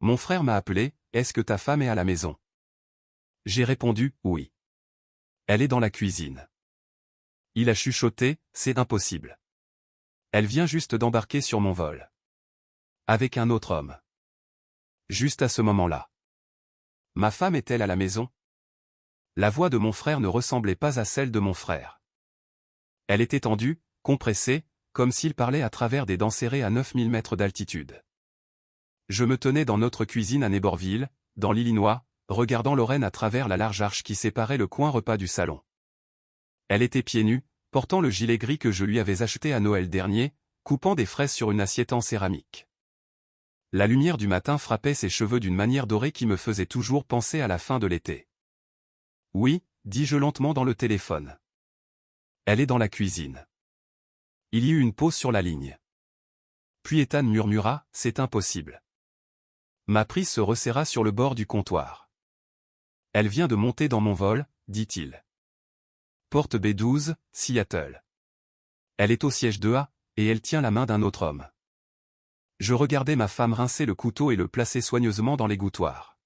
Mon frère m'a appelé, est-ce que ta femme est à la maison? J'ai répondu, oui. Elle est dans la cuisine. Il a chuchoté, c'est impossible. Elle vient juste d'embarquer sur mon vol. Avec un autre homme. Juste à ce moment-là. Ma femme est-elle à la maison? La voix de mon frère ne ressemblait pas à celle de mon frère. Elle était tendue, compressée, comme s'il parlait à travers des dents serrées à 9000 mètres d'altitude. Je me tenais dans notre cuisine à Neighborville, dans l'Illinois, regardant Lorraine à travers la large arche qui séparait le coin repas du salon. Elle était pieds nus, portant le gilet gris que je lui avais acheté à Noël dernier, coupant des fraises sur une assiette en céramique. La lumière du matin frappait ses cheveux d'une manière dorée qui me faisait toujours penser à la fin de l'été. Oui, dis-je lentement dans le téléphone. Elle est dans la cuisine. Il y eut une pause sur la ligne. Puis Ethan murmura, c'est impossible. Ma prise se resserra sur le bord du comptoir. Elle vient de monter dans mon vol, dit-il. Porte B12, Seattle. Elle est au siège 2A, et elle tient la main d'un autre homme. Je regardais ma femme rincer le couteau et le placer soigneusement dans l'égouttoir.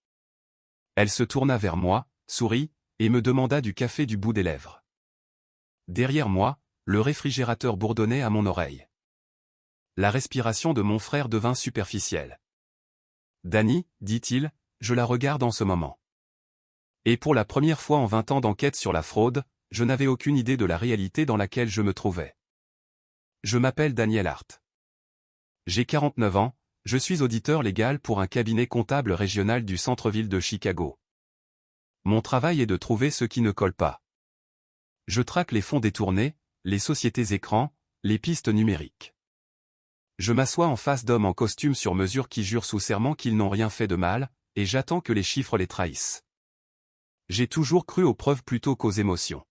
Elle se tourna vers moi, sourit, et me demanda du café du bout des lèvres. Derrière moi, le réfrigérateur bourdonnait à mon oreille. La respiration de mon frère devint superficielle. Danny, dit-il, je la regarde en ce moment. Et pour la première fois en 20 ans d'enquête sur la fraude, je n'avais aucune idée de la réalité dans laquelle je me trouvais. Je m'appelle Daniel Hart. J'ai 49 ans, je suis auditeur légal pour un cabinet comptable régional du centre-ville de Chicago. Mon travail est de trouver ce qui ne colle pas. Je traque les fonds détournés, les sociétés écrans, les pistes numériques. Je m'assois en face d'hommes en costume sur mesure qui jurent sous serment qu'ils n'ont rien fait de mal, et j'attends que les chiffres les trahissent. J'ai toujours cru aux preuves plutôt qu'aux émotions.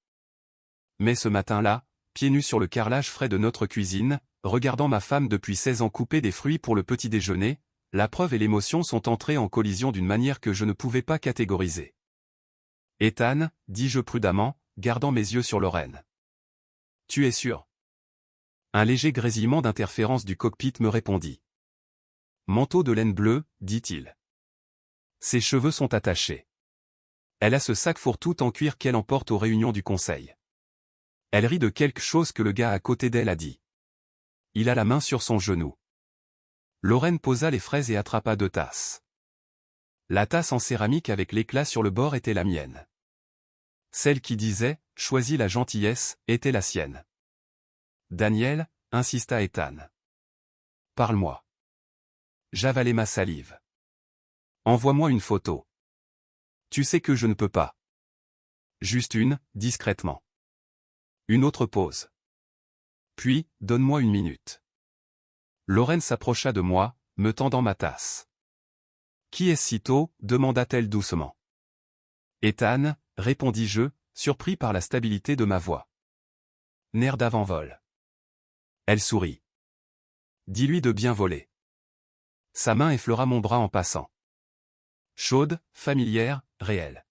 Mais ce matin-là, pieds nus sur le carrelage frais de notre cuisine, regardant ma femme depuis 16 ans couper des fruits pour le petit déjeuner, la preuve et l'émotion sont entrées en collision d'une manière que je ne pouvais pas catégoriser. Ethan, dis-je prudemment, gardant mes yeux sur Lorraine. Tu es sûr? Un léger grésillement d'interférence du cockpit me répondit. Manteau de laine bleue, dit-il. Ses cheveux sont attachés. Elle a ce sac fourre-tout en cuir qu'elle emporte aux réunions du conseil. Elle rit de quelque chose que le gars à côté d'elle a dit. Il a la main sur son genou. Lorraine posa les fraises et attrapa 2 tasses. La tasse en céramique avec l'éclat sur le bord était la mienne. Celle qui disait « Choisis la gentillesse » était la sienne. Daniel, insista Ethan. Parle-moi. J'avalai ma salive. Envoie-moi une photo. Tu sais que je ne peux pas. Juste une, discrètement. Une autre pause. Puis, donne-moi 1 minute. Lorraine s'approcha de moi, me tendant ma tasse. Qui est si tôt? Demanda-t-elle doucement. Ethan, répondis-je, surpris par la stabilité de ma voix. Nerf d'avant-vol. Elle sourit. Dis-lui de bien voler. Sa main effleura mon bras en passant. Chaude, familière, réelle.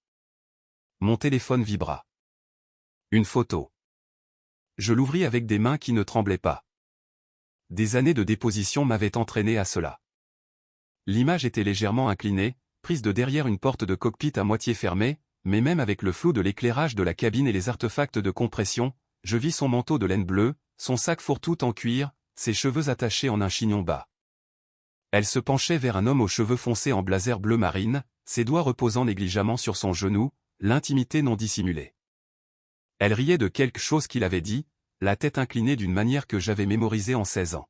Mon téléphone vibra. Une photo. Je l'ouvris avec des mains qui ne tremblaient pas. Des années de déposition m'avaient entraîné à cela. L'image était légèrement inclinée, prise de derrière une porte de cockpit à moitié fermée, mais même avec le flou de l'éclairage de la cabine et les artefacts de compression, je vis son manteau de laine bleue, son sac fourre-tout en cuir, ses cheveux attachés en un chignon bas. Elle se penchait vers un homme aux cheveux foncés en blazer bleu marine, ses doigts reposant négligemment sur son genou, l'intimité non dissimulée. Elle riait de quelque chose qu'il avait dit, la tête inclinée d'une manière que j'avais mémorisée en 16 ans.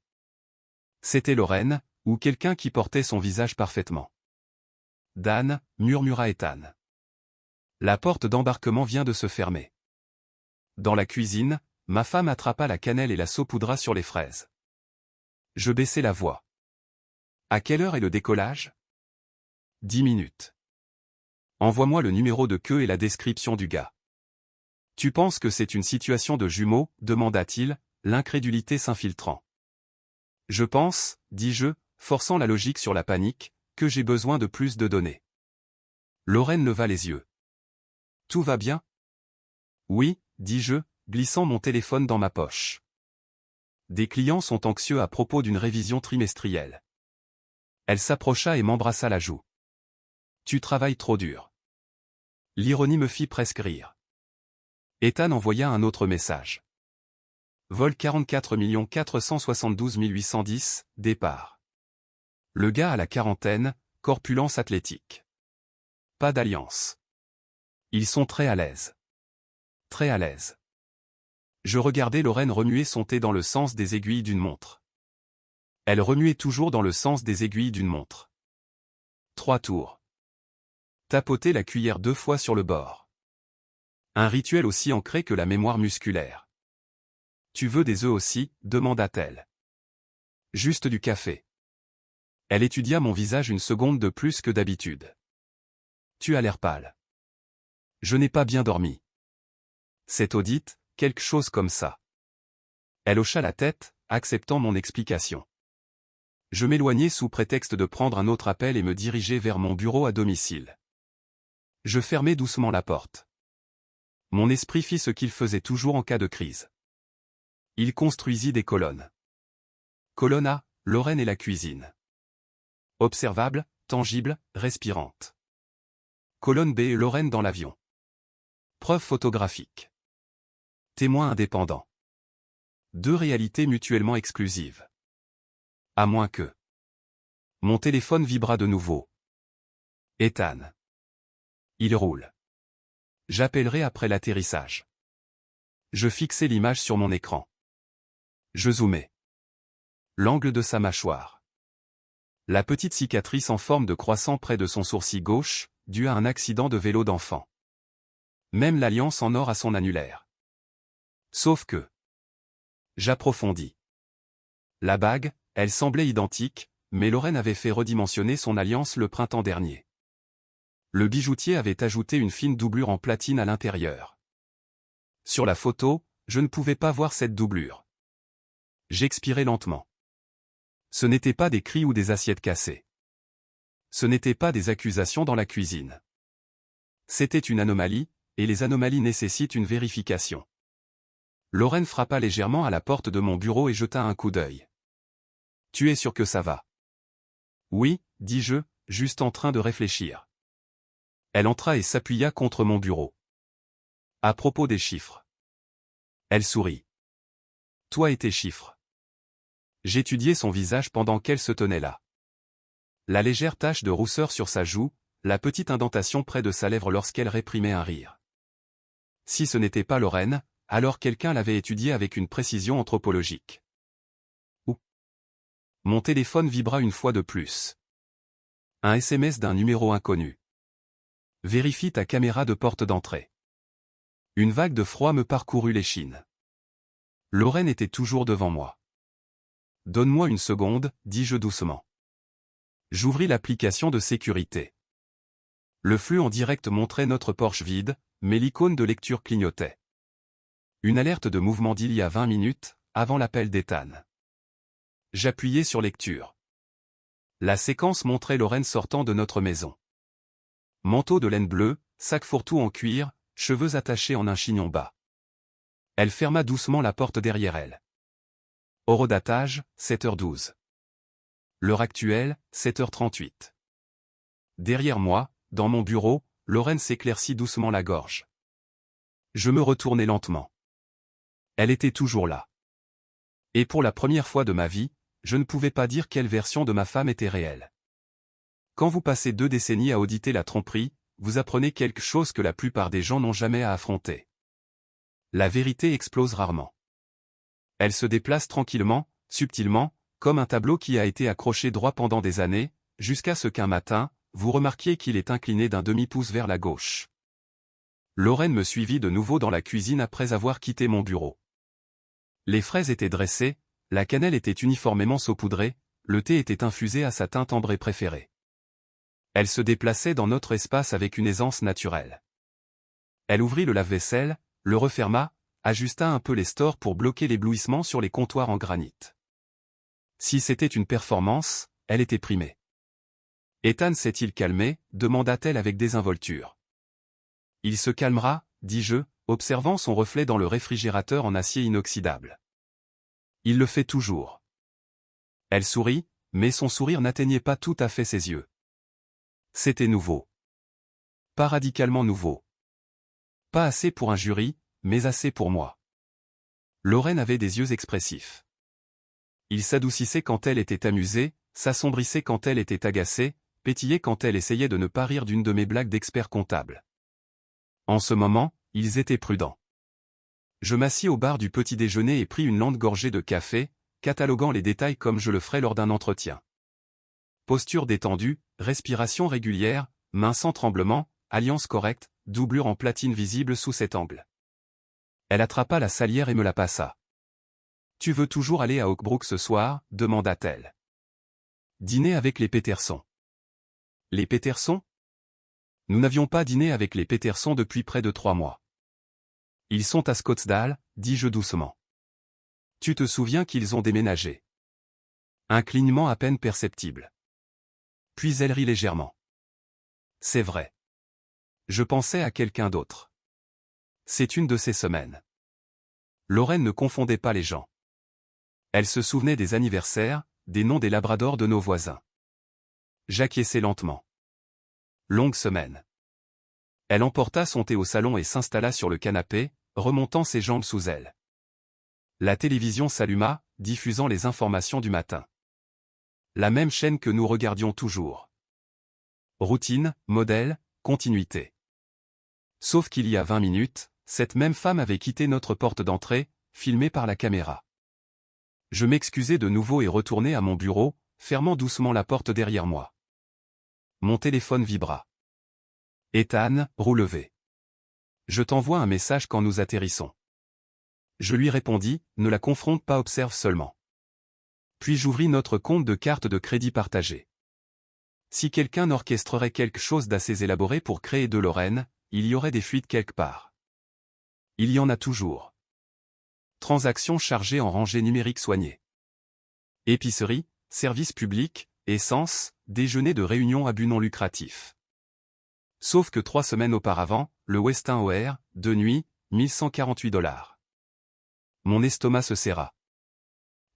C'était Lorraine, ou quelqu'un qui portait son visage parfaitement. Dan, murmura Ethan. La porte d'embarquement vient de se fermer. Dans la cuisine, ma femme attrapa la cannelle et la saupoudra sur les fraises. Je baissai la voix. À quelle heure est le décollage? 10 minutes. Envoie-moi le numéro de queue et la description du gars. Tu penses que c'est une situation de jumeaux? Demanda-t-il, l'incrédulité s'infiltrant. Je pense, dis-je, forçant la logique sur la panique, que j'ai besoin de plus de données. Lorraine leva les yeux. Tout va bien? Oui, dis-je, glissant mon téléphone dans ma poche. Des clients sont anxieux à propos d'une révision trimestrielle. Elle s'approcha et m'embrassa la joue. Tu travailles trop dur. L'ironie me fit presque rire. Ethan envoya un autre message. Vol 44 472 810, départ. Le gars à la quarantaine, corpulence athlétique. Pas d'alliance. Ils sont très à l'aise. Très à l'aise. Je regardais Lorraine remuer son thé dans le sens des aiguilles d'une montre. Elle remuait toujours dans le sens des aiguilles d'une montre. 3 tours. Tapoter la cuillère 2 fois sur le bord. Un rituel aussi ancré que la mémoire musculaire. Tu veux des œufs aussi, demanda-t-elle. Juste du café. Elle étudia mon visage une seconde de plus que d'habitude. Tu as l'air pâle. Je n'ai pas bien dormi. C'est Odite, quelque chose comme ça. Elle hocha la tête, acceptant mon explication. Je m'éloignai sous prétexte de prendre un autre appel et me diriger vers mon bureau à domicile. Je fermai doucement la porte. Mon esprit fit ce qu'il faisait toujours en cas de crise. Il construisit des colonnes. Colonne A, Lorraine et la cuisine. Observable, tangible, respirante. Colonne B, Lorraine dans l'avion. Preuve photographique. Témoin indépendant. 2 réalités mutuellement exclusives. À moins que... Mon téléphone vibra de nouveau. Ethan. Il roule. J'appellerai après l'atterrissage. Je fixai l'image sur mon écran. Je zoomai. L'angle de sa mâchoire. La petite cicatrice en forme de croissant près de son sourcil gauche, due à un accident de vélo d'enfant. Même l'alliance en or à son annulaire. Sauf que... J'approfondis. La bague, elle semblait identique, mais Lorraine avait fait redimensionner son alliance le printemps dernier. Le bijoutier avait ajouté une fine doublure en platine à l'intérieur. Sur la photo, je ne pouvais pas voir cette doublure. J'expirais lentement. Ce n'étaient pas des cris ou des assiettes cassées. Ce n'étaient pas des accusations dans la cuisine. C'était une anomalie, et les anomalies nécessitent une vérification. Lorraine frappa légèrement à la porte de mon bureau et jeta un coup d'œil. « Tu es sûr que ça va ? » « Oui, dis-je, juste en train de réfléchir. » Elle entra et s'appuya contre mon bureau. « À propos des chiffres. » Elle sourit. « Toi et tes chiffres. » J'étudiai son visage pendant qu'elle se tenait là. La légère tache de rousseur sur sa joue, la petite indentation près de sa lèvre lorsqu'elle réprimait un rire. Si ce n'était pas Lorraine, alors quelqu'un l'avait étudiée avec une précision anthropologique. Mon téléphone vibra une fois de plus. Un SMS d'un numéro inconnu. Vérifie ta caméra de porte d'entrée. Une vague de froid me parcourut l'échine. Lorraine était toujours devant moi. Donne-moi une seconde, dis-je doucement. J'ouvris l'application de sécurité. Le flux en direct montrait notre Porsche vide, mais l'icône de lecture clignotait. Une alerte de mouvement d'il y a 20 minutes, avant l'appel d'Ethan. J'appuyai sur lecture. La séquence montrait Lorraine sortant de notre maison. Manteau de laine bleue, sac fourre-tout en cuir, cheveux attachés en un chignon bas. Elle ferma doucement la porte derrière elle. Horodatage, 7h12. L'heure actuelle, 7h38. Derrière moi, dans mon bureau, Lorraine s'éclaircit doucement la gorge. Je me retournai lentement. Elle était toujours là. Et pour la première fois de ma vie, je ne pouvais pas dire quelle version de ma femme était réelle. Quand vous passez 2 décennies à auditer la tromperie, vous apprenez quelque chose que la plupart des gens n'ont jamais à affronter. La vérité explose rarement. Elle se déplace tranquillement, subtilement, comme un tableau qui a été accroché droit pendant des années, jusqu'à ce qu'un matin, vous remarquiez qu'il est incliné d'un demi-pouce vers la gauche. Lorraine me suivit de nouveau dans la cuisine après avoir quitté mon bureau. Les fraises étaient dressées, la cannelle était uniformément saupoudrée, le thé était infusé à sa teinte ambrée préférée. Elle se déplaçait dans notre espace avec une aisance naturelle. Elle ouvrit le lave-vaisselle, le referma, ajusta un peu les stores pour bloquer l'éblouissement sur les comptoirs en granit. Si c'était une performance, elle était primée. « Ethan s'est-il calmé » demanda-t-elle avec désinvolture. « Il se calmera, dis-je, observant son reflet dans le réfrigérateur en acier inoxydable. Il le fait toujours. » Elle sourit, mais son sourire n'atteignait pas tout à fait ses yeux. C'était nouveau. Pas radicalement nouveau. Pas assez pour un jury, mais assez pour moi. Lorraine avait des yeux expressifs. Ils s'adoucissaient quand elle était amusée, s'assombrissaient quand elle était agacée, pétillaient quand elle essayait de ne pas rire d'une de mes blagues d'expert comptable. En ce moment, ils étaient prudents. Je m'assis au bar du petit déjeuner et pris une lente gorgée de café, cataloguant les détails comme je le ferais lors d'un entretien. Posture détendue, respiration régulière, main sans tremblement, alliance correcte, doublure en platine visible sous cet angle. Elle attrapa la salière et me la passa. « Tu veux toujours aller à Oakbrook ce soir ?» demanda-t-elle. « Dîner avec les Peterson. » Les Peterson ? Nous n'avions pas dîné avec les Peterson depuis près de 3 mois. Ils sont à Scottsdale, dis-je doucement. Tu te souviens qu'ils ont déménagé? Un clignement à peine perceptible. Puis elle rit légèrement. C'est vrai. Je pensais à quelqu'un d'autre. C'est une de ces semaines. Lorraine ne confondait pas les gens. Elle se souvenait des anniversaires, des noms des labradors de nos voisins. J'acquiesçai lentement. Longue semaine. Elle emporta son thé au salon et s'installa sur le canapé, remontant ses jambes sous elle. La télévision s'alluma, diffusant les informations du matin. La même chaîne que nous regardions toujours. Routine, modèle, continuité. Sauf qu'il y a 20 minutes, cette même femme avait quitté notre porte d'entrée, filmée par la caméra. Je m'excusai de nouveau et retournai à mon bureau, fermant doucement la porte derrière moi. Mon téléphone vibra. Ethan, roulevé. Je t'envoie un message quand nous atterrissons. Je lui répondis, ne la confronte pas, observe seulement. Puis j'ouvris notre compte de carte de crédit partagé. Si quelqu'un orchestrerait quelque chose d'assez élaboré pour créer de Lorraine, il y aurait des fuites quelque part. Il y en a toujours. Transactions chargées en rangée numérique soignée. Épicerie, services publics, essence, déjeuner de réunion à but non lucratif. Sauf que 3 semaines auparavant, le Westin OR, de nuit, 1148 $. Mon estomac se serra.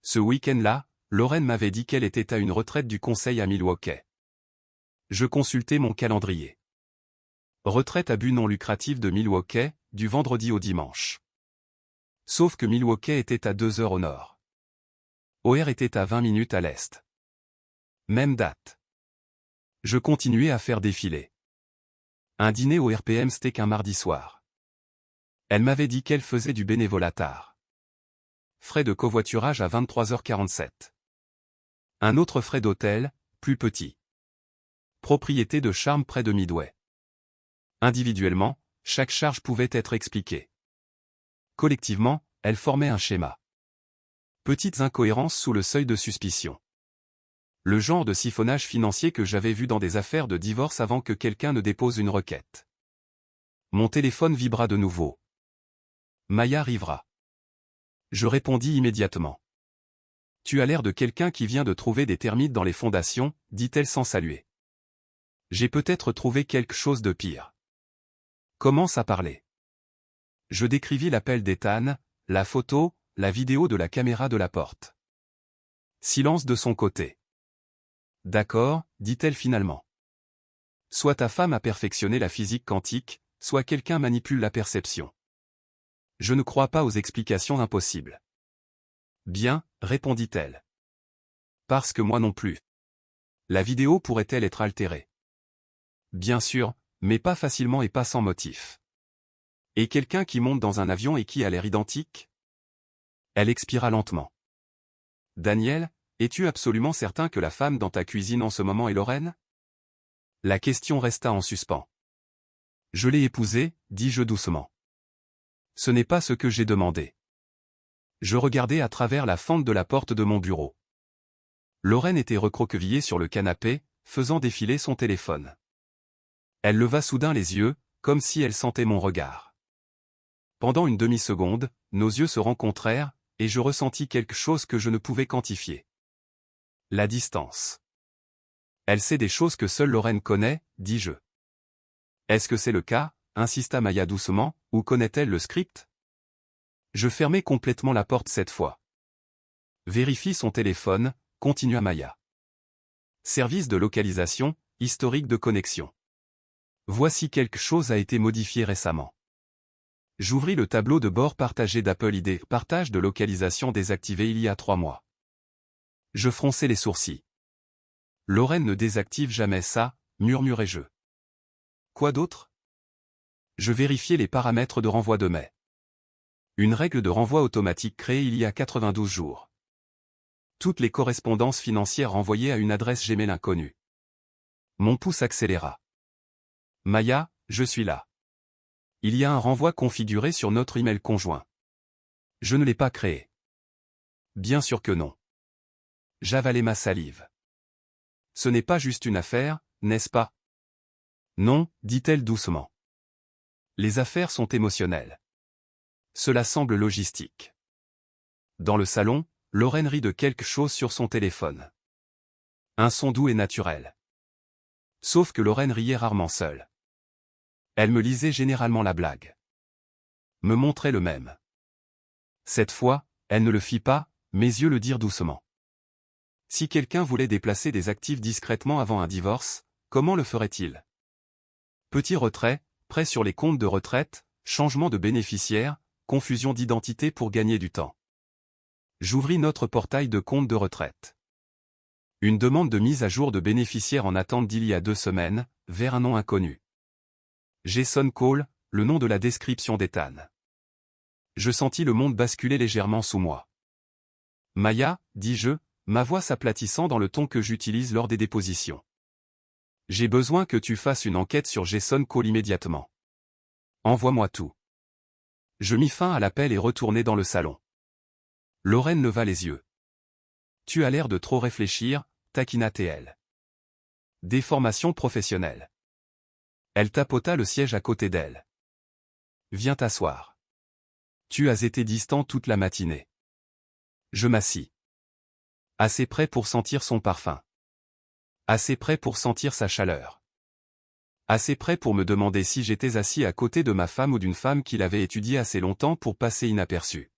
Ce week-end-là, Lorraine m'avait dit qu'elle était à une retraite du conseil à Milwaukee. Je consultai mon calendrier. Retraite à but non lucratif de Milwaukee, du vendredi au dimanche. Sauf que Milwaukee était à 2 heures au nord. OR était à 20 minutes à l'est. Même date. Je continuais à faire défiler. Un dîner au RPM Steak un mardi soir. Elle m'avait dit qu'elle faisait du bénévolat tard. Frais de covoiturage à 23h47. Un autre frais d'hôtel, plus petit. Propriété de charme près de Midway. Individuellement, chaque charge pouvait être expliquée. Collectivement, elles formaient un schéma. Petites incohérences sous le seuil de suspicion. Le genre de siphonnage financier que j'avais vu dans des affaires de divorce avant que quelqu'un ne dépose une requête. Mon téléphone vibra de nouveau. Maya arrivera. Je répondis immédiatement. Tu as l'air de quelqu'un qui vient de trouver des termites dans les fondations, dit-elle sans saluer. J'ai peut-être trouvé quelque chose de pire. Commence à parler. Je décrivis l'appel d'Ethan, la photo, la vidéo de la caméra de la porte. Silence de son côté. D'accord, dit-elle finalement. Soit ta femme a perfectionné la physique quantique, soit quelqu'un manipule la perception. Je ne crois pas aux explications impossibles. Bien, répondit-elle. Parce que moi non plus. La vidéo pourrait-elle être altérée? Bien sûr, mais pas facilement et pas sans motif. Et quelqu'un qui monte dans un avion et qui a l'air identique? Elle expira lentement. Daniel, es-tu absolument certain que la femme dans ta cuisine en ce moment est Lorraine? La question resta en suspens. Je l'ai épousée, dis-je doucement. Ce n'est pas ce que j'ai demandé. Je regardai à travers la fente de la porte de mon bureau. Lorraine était recroquevillée sur le canapé, faisant défiler son téléphone. Elle leva soudain les yeux, comme si elle sentait mon regard. Pendant une demi-seconde, nos yeux se rencontrèrent, et je ressentis quelque chose que je ne pouvais quantifier. La distance. Elle sait des choses que seule Lorraine connaît, dis-je. Est-ce que c'est le cas, insista Maya doucement, ou connaît-elle le script? Je fermai complètement la porte cette fois. Vérifie son téléphone, continua Maya. Service de localisation, historique de connexion. Voici quelque chose a été modifié récemment. J'ouvris le tableau de bord partagé d'Apple ID, partage de localisation désactivé il y a 3 mois. Je fronçai les sourcils. Lorraine ne désactive jamais ça, murmurai-je. Quoi d'autre? Je vérifiai les paramètres de renvoi de mai. Une règle de renvoi automatique créée il y a 92 jours. Toutes les correspondances financières renvoyées à une adresse Gmail inconnue. Mon pouce accéléra. Maya, je suis là. Il y a un renvoi configuré sur notre email conjoint. Je ne l'ai pas créé. Bien sûr que non. J'avalai ma salive. Ce n'est pas juste une affaire, n'est-ce pas? Non, dit-elle doucement. Les affaires sont émotionnelles. Cela semble logistique. Dans le salon, Lorraine rit de quelque chose sur son téléphone. Un son doux et naturel. Sauf que Lorraine riait rarement seule. Elle me lisait généralement la blague. Me montrait le même. Cette fois, elle ne le fit pas, mes yeux le dirent doucement. Si quelqu'un voulait déplacer des actifs discrètement avant un divorce, comment le ferait-il? Petit retrait, prêt sur les comptes de retraite, changement de bénéficiaire, confusion d'identité pour gagner du temps. J'ouvris notre portail de compte de retraite. Une demande de mise à jour de bénéficiaire en attente d'il y a 2 semaines, vers un nom inconnu. Jason Cole, le nom de la description d'Ethan. Je sentis le monde basculer légèrement sous moi. Maya, dis-je, ma voix s'aplatissant dans le ton que j'utilise lors des dépositions. J'ai besoin que tu fasses une enquête sur Jason Cole immédiatement. Envoie-moi tout. Je mis fin à l'appel et retournai dans le salon. Lorraine leva les yeux. Tu as l'air de trop réfléchir, taquina-t-elle. Déformation professionnelle. Elle tapota le siège à côté d'elle. Viens t'asseoir. Tu as été distant toute la matinée. Je m'assis. Assez près pour sentir son parfum. Assez près pour sentir sa chaleur. Assez près pour me demander si j'étais assis à côté de ma femme ou d'une femme qu'il avait étudiée assez longtemps pour passer inaperçue.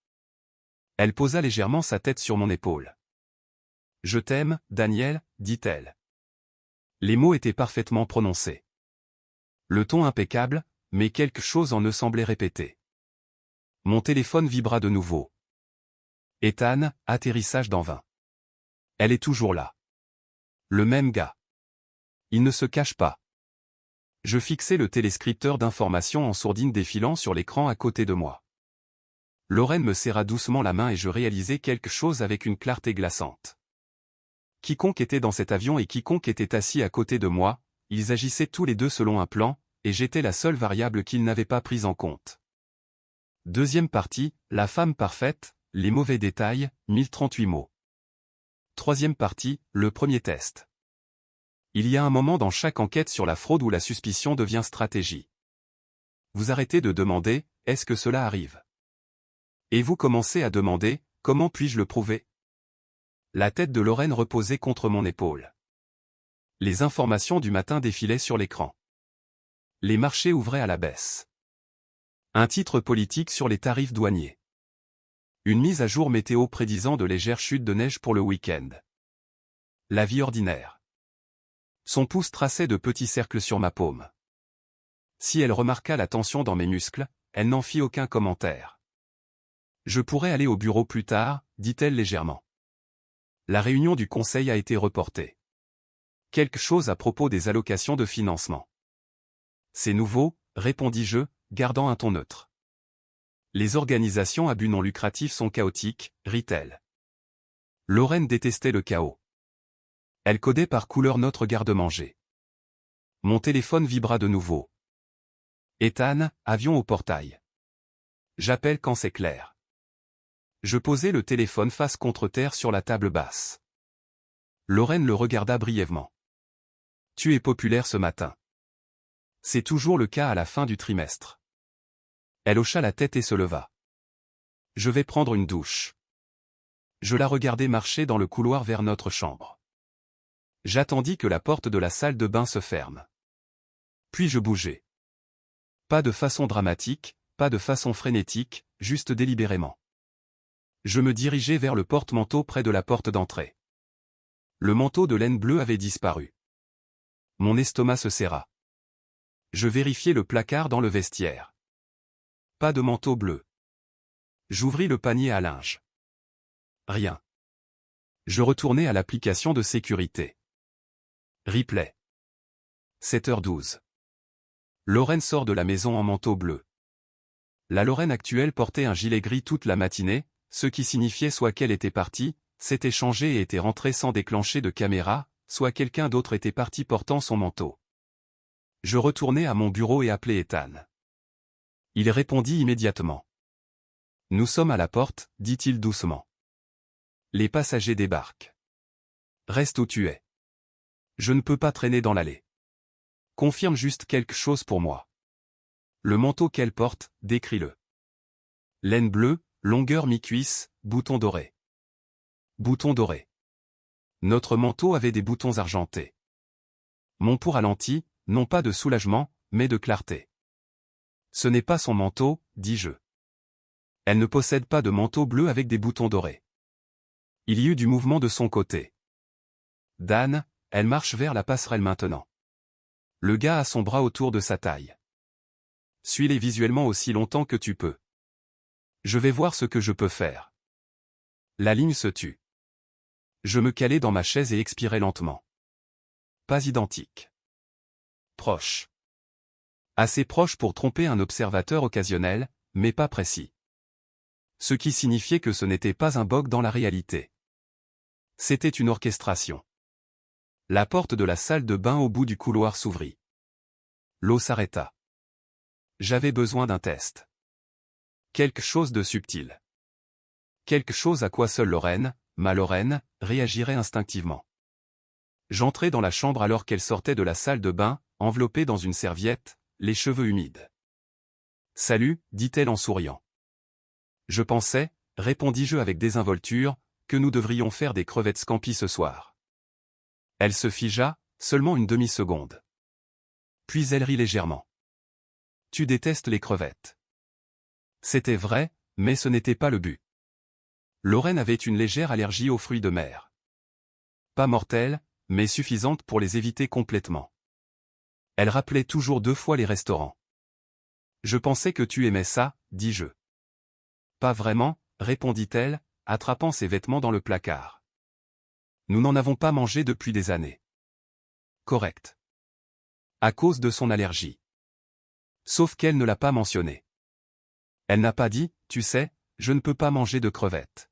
Elle posa légèrement sa tête sur mon épaule. Je t'aime, Daniel, dit-elle. Les mots étaient parfaitement prononcés. Le ton impeccable, mais quelque chose en ne semblait répéter. Mon téléphone vibra de nouveau. Ethan, atterrissage dans 20. Elle est toujours là. Le même gars. Il ne se cache pas. Je fixai le téléscripteur d'informations en sourdine défilant sur l'écran à côté de moi. Lorraine me serra doucement la main et je réalisai quelque chose avec une clarté glaçante. Quiconque était dans cet avion et quiconque était assis à côté de moi, ils agissaient tous les deux selon un plan, et j'étais la seule variable qu'ils n'avaient pas prise en compte. Deuxième partie, la femme parfaite, les mauvais détails, 1038 mots. Troisième partie, le premier test. Il y a un moment dans chaque enquête sur la fraude où la suspicion devient stratégie. Vous arrêtez de demander, est-ce que cela arrive? Et vous commencez à demander, comment puis-je le prouver? La tête de Lorraine reposait contre mon épaule. Les informations du matin défilaient sur l'écran. Les marchés ouvraient à la baisse. Un titre politique sur les tarifs douaniers. Une mise à jour météo prédisant de légères chutes de neige pour le week-end. La vie ordinaire. Son pouce traçait de petits cercles sur ma paume. Si elle remarqua la tension dans mes muscles, elle n'en fit aucun commentaire. Je pourrais aller au bureau plus tard, dit-elle légèrement. La réunion du conseil a été reportée. Quelque chose à propos des allocations de financement. C'est nouveau, répondis-je, gardant un ton neutre. Les organisations à but non lucratif sont chaotiques, rit-elle. Lorraine détestait le chaos. Elle codait par couleur notre garde-manger. Mon téléphone vibra de nouveau. Ethan, avion au portail. J'appelle quand c'est clair. Je posai le téléphone face contre terre sur la table basse. Lorraine le regarda brièvement. Tu es populaire ce matin. C'est toujours le cas à la fin du trimestre. Elle hocha la tête et se leva. Je vais prendre une douche. Je la regardai marcher dans le couloir vers notre chambre. J'attendis que la porte de la salle de bain se ferme. Puis je bougeai. Pas de façon dramatique, pas de façon frénétique, juste délibérément. Je me dirigeai vers le porte-manteau près de la porte d'entrée. Le manteau de laine bleue avait disparu. Mon estomac se serra. Je vérifiai le placard dans le vestiaire. Pas de manteau bleu. J'ouvris le panier à linge. Rien. Je retournai à l'application de sécurité. Replay. 7h12. Lorraine sort de la maison en manteau bleu. La Lorraine actuelle portait un gilet gris toute la matinée, ce qui signifiait soit qu'elle était partie, s'était changée et était rentrée sans déclencher de caméra, soit quelqu'un d'autre était parti portant son manteau. Je retournai à mon bureau et appelai Ethan. Il répondit immédiatement. « Nous sommes à la porte, dit-il doucement. Les passagers débarquent. Reste où tu es. Je ne peux pas traîner dans l'allée. Confirme juste quelque chose pour moi. Le manteau qu'elle porte, décris-le. Laine bleue, longueur mi-cuisse, boutons dorés. Boutons dorés. Notre manteau avait des boutons argentés. Mon pouls ralentit, non pas de soulagement, mais de clarté. Ce n'est pas son manteau, dis-je. Elle ne possède pas de manteau bleu avec des boutons dorés. Il y eut du mouvement de son côté. Dan, elle marche vers la passerelle maintenant. Le gars a son bras autour de sa taille. Suis-les visuellement aussi longtemps que tu peux. Je vais voir ce que je peux faire. La ligne se tut. Je me calai dans ma chaise et expirai lentement. Pas identique. Proche. Assez proche pour tromper un observateur occasionnel, mais pas précis. Ce qui signifiait que ce n'était pas un bug dans la réalité. C'était une orchestration. La porte de la salle de bain au bout du couloir s'ouvrit. L'eau s'arrêta. J'avais besoin d'un test. Quelque chose de subtil. Quelque chose à quoi seule Lorraine, ma Lorraine, réagirait instinctivement. J'entrai dans la chambre alors qu'elle sortait de la salle de bain, enveloppée dans une serviette, les cheveux humides. « Salut, dit-elle en souriant. Je pensais, répondis-je avec désinvolture, que nous devrions faire des crevettes scampi ce soir. Elle se figea, seulement une demi-seconde. Puis elle rit légèrement. Tu détestes les crevettes. C'était vrai, mais ce n'était pas le but. Lorraine avait une légère allergie aux fruits de mer. Pas mortelle, mais suffisante pour les éviter complètement. Elle rappelait toujours 2 fois les restaurants. Je pensais que tu aimais ça, dis-je. Pas vraiment, répondit-elle, attrapant ses vêtements dans le placard. Nous n'en avons pas mangé depuis des années. Correct. À cause de son allergie. Sauf qu'elle ne l'a pas mentionné. Elle n'a pas dit, tu sais, je ne peux pas manger de crevettes.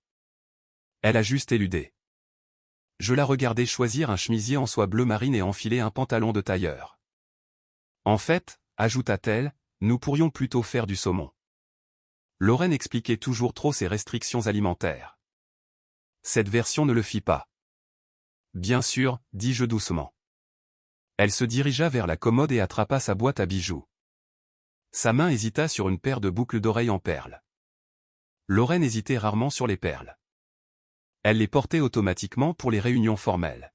Elle a juste éludé. Je la regardais choisir un chemisier en soie bleu marine et enfiler un pantalon de tailleur. En fait, ajouta-t-elle, nous pourrions plutôt faire du saumon. Lorraine expliquait toujours trop ses restrictions alimentaires. Cette version ne le fit pas. Bien sûr, dis-je doucement. Elle se dirigea vers la commode et attrapa sa boîte à bijoux. Sa main hésita sur une paire de boucles d'oreilles en perles. Lorraine hésitait rarement sur les perles. Elle les portait automatiquement pour les réunions formelles.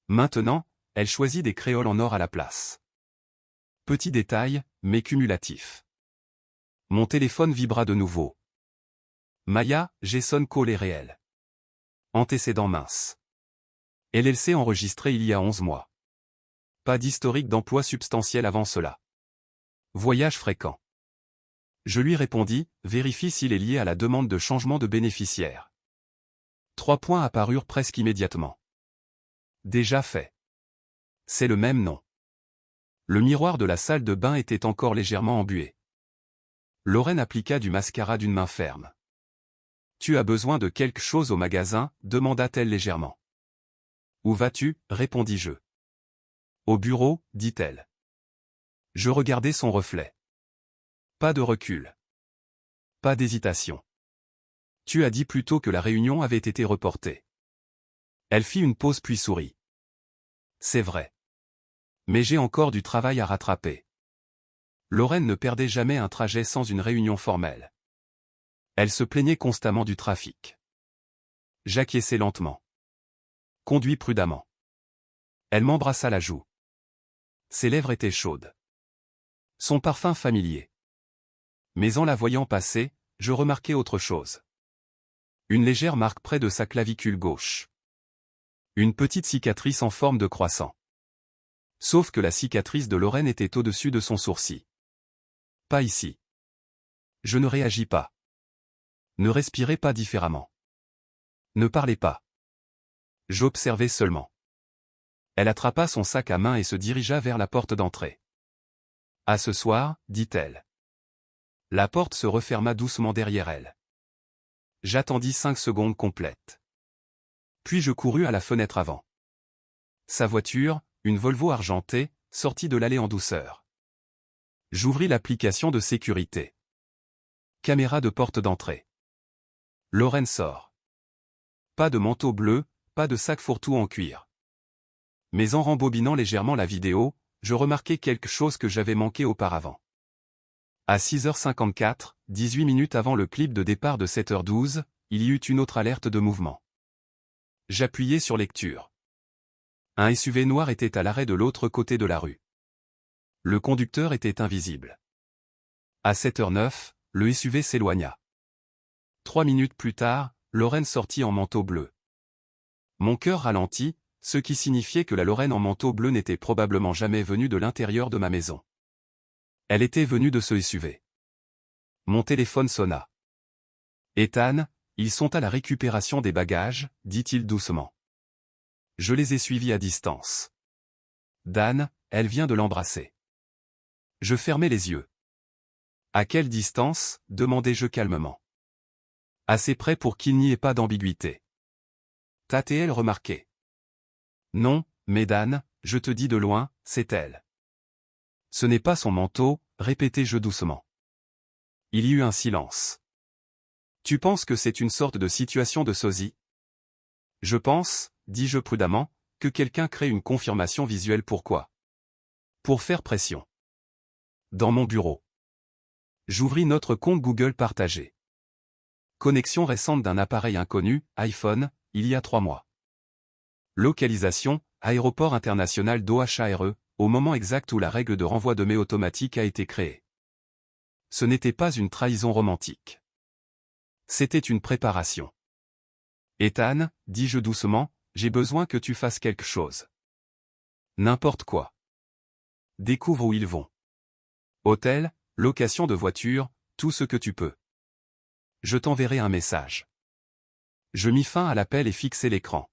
Maintenant, elle choisit des créoles en or à la place. Petit détail, mais cumulatif. Mon téléphone vibra de nouveau. Maya, Jason Cole est réel. Antécédent mince. LLC enregistré il y a 11 mois. Pas d'historique d'emploi substantiel avant cela. Voyage fréquent. Je lui répondis, vérifie s'il est lié à la demande de changement de bénéficiaire. 3 points apparurent presque immédiatement. Déjà fait. C'est le même nom. Le miroir de la salle de bain était encore légèrement embué. Lorraine appliqua du mascara d'une main ferme. « Tu as besoin de quelque chose au magasin ?» demanda-t-elle légèrement. « Où vas-tu » répondis-je. « Au bureau » dit-elle. Je regardai son reflet. Pas de recul. Pas d'hésitation. « Tu as dit plutôt que la réunion avait été reportée. » Elle fit une pause puis sourit. « C'est vrai. Mais j'ai encore du travail à rattraper. » Lorraine ne perdait jamais un trajet sans une réunion formelle. Elle se plaignait constamment du trafic. J'acquiesçai lentement. Conduis prudemment. Elle m'embrassa la joue. Ses lèvres étaient chaudes. Son parfum familier. Mais en la voyant passer, je remarquai autre chose. Une légère marque près de sa clavicule gauche. Une petite cicatrice en forme de croissant. Sauf que la cicatrice de Lorraine était au-dessus de son sourcil. Pas ici. Je ne réagis pas. Ne respirez pas différemment. Ne parlez pas. J'observais seulement. Elle attrapa son sac à main et se dirigea vers la porte d'entrée. « À ce soir, dit-elle. » La porte se referma doucement derrière elle. J'attendis 5 secondes complètes. Puis je courus à la fenêtre avant. Sa voiture, une Volvo argentée, sortit de l'allée en douceur. J'ouvris l'application de sécurité. Caméra de porte d'entrée. Lorraine sort. Pas de manteau bleu, pas de sac fourre-tout en cuir. Mais en rembobinant légèrement la vidéo, je remarquai quelque chose que j'avais manqué auparavant. À 6h54, 18 minutes avant le clip de départ de 7h12, il y eut une autre alerte de mouvement. J'appuyai sur lecture. Un SUV noir était à l'arrêt de l'autre côté de la rue. Le conducteur était invisible. À 7h09, le SUV s'éloigna. 3 minutes plus tard, Lorraine sortit en manteau bleu. Mon cœur ralentit, ce qui signifiait que la Lorraine en manteau bleu n'était probablement jamais venue de l'intérieur de ma maison. Elle était venue de ce SUV. Mon téléphone sonna. « Ethan, ils sont à la récupération des bagages, dit-il doucement. Je les ai suivis à distance. Dan, elle vient de l'embrasser. Je fermai les yeux. À quelle distance, demandai-je calmement. Assez près pour qu'il n'y ait pas d'ambiguïté. Tâtait-elle remarqué. Non, mais Dan, je te dis de loin, c'est elle. Ce n'est pas son manteau, répétai-je doucement. Il y eut un silence. Tu penses que c'est une sorte de situation de sosie? Je pense, dis-je prudemment, que quelqu'un crée une confirmation visuelle. Pourquoi? Pour faire pression. Dans mon bureau. J'ouvris notre compte Google partagé. Connexion récente d'un appareil inconnu, iPhone, il y a 3 mois. Localisation, Aéroport international d'Ohre, au moment exact où la règle de renvoi de mail automatique a été créée. Ce n'était pas une trahison romantique. C'était une préparation. Ethan, dis-je doucement, j'ai besoin que tu fasses quelque chose. N'importe quoi. Découvre où ils vont. Hôtel, location de voiture, tout ce que tu peux. Je t'enverrai un message. Je mis fin à l'appel et fixai l'écran.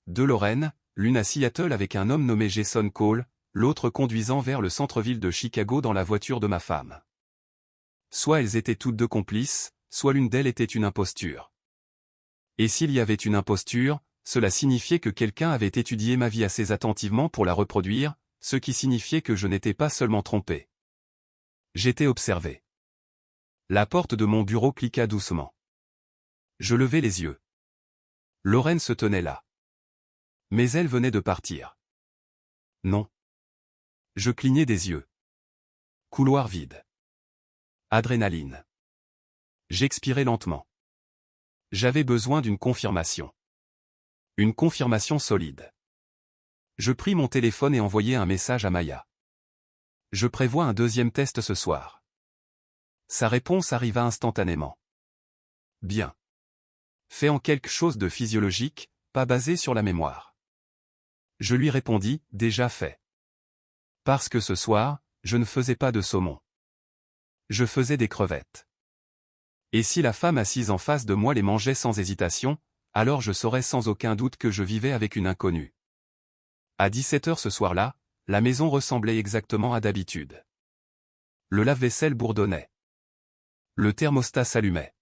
Deux Lorraine, l'une à Seattle avec un homme nommé Jason Cole, l'autre conduisant vers le centre-ville de Chicago dans la voiture de ma femme. Soit elles étaient toutes deux complices, soit l'une d'elles était une imposture. Et s'il y avait une imposture, cela signifiait que quelqu'un avait étudié ma vie assez attentivement pour la reproduire, ce qui signifiait que je n'étais pas seulement trompé. J'étais observé. La porte de mon bureau cliqua doucement. Je levai les yeux. Lorraine se tenait là. Mais elle venait de partir. Non. Je clignai des yeux. Couloir vide. Adrénaline. J'expirai lentement. J'avais besoin d'une confirmation. Une confirmation solide. Je pris mon téléphone et envoyai un message à Maya. Je prévois un deuxième test ce soir. Sa réponse arriva instantanément. Bien. Fait en quelque chose de physiologique, pas basé sur la mémoire. Je lui répondis, déjà fait. Parce que ce soir, je ne faisais pas de saumon. Je faisais des crevettes. Et si la femme assise en face de moi les mangeait sans hésitation, alors je saurais sans aucun doute que je vivais avec une inconnue. À 17h ce soir-là, la maison ressemblait exactement à d'habitude. Le lave-vaisselle bourdonnait. Le thermostat s'allumait.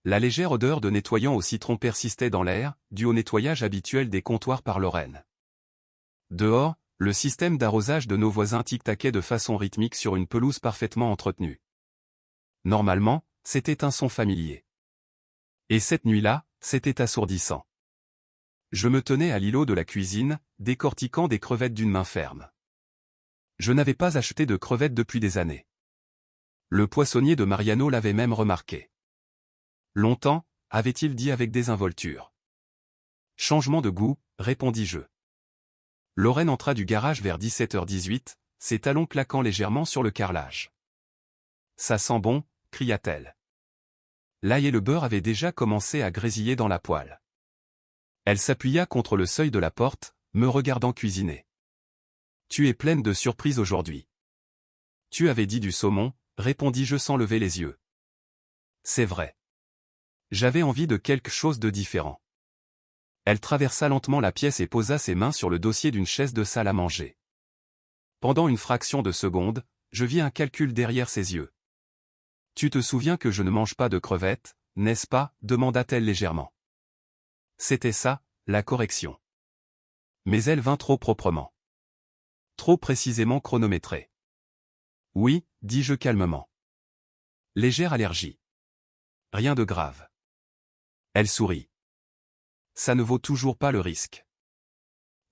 La légère odeur de nettoyant au citron persistait dans l'air, due au nettoyage habituel des comptoirs par Lorraine. Dehors, le système d'arrosage de nos voisins tic-taquait de façon rythmique sur une pelouse parfaitement entretenue. Normalement, c'était un son familier. Et cette nuit-là, c'était assourdissant. Je me tenais à l'îlot de la cuisine, décortiquant des crevettes d'une main ferme. Je n'avais pas acheté de crevettes depuis des années. Le poissonnier de Mariano l'avait même remarqué. Longtemps, avait-il dit avec désinvolture. Changement de goût, répondis-je. Lorraine entra du garage vers 17h18, ses talons claquant légèrement sur le carrelage. Ça sent bon, cria-t-elle. L'ail et le beurre avaient déjà commencé à grésiller dans la poêle. Elle s'appuya contre le seuil de la porte, me regardant cuisiner. Tu es pleine de surprises aujourd'hui. Tu avais dit du saumon, répondis-je sans lever les yeux. C'est vrai. J'avais envie de quelque chose de différent. Elle traversa lentement la pièce et posa ses mains sur le dossier d'une chaise de salle à manger. Pendant une fraction de seconde, je vis un calcul derrière ses yeux. Tu te souviens que je ne mange pas de crevettes, n'est-ce pas, demanda-t-elle légèrement. C'était ça, la correction. Mais elle vint trop proprement. Trop précisément chronométrée. Oui, dis-je calmement. Légère allergie. Rien de grave. Elle sourit. Ça ne vaut toujours pas le risque.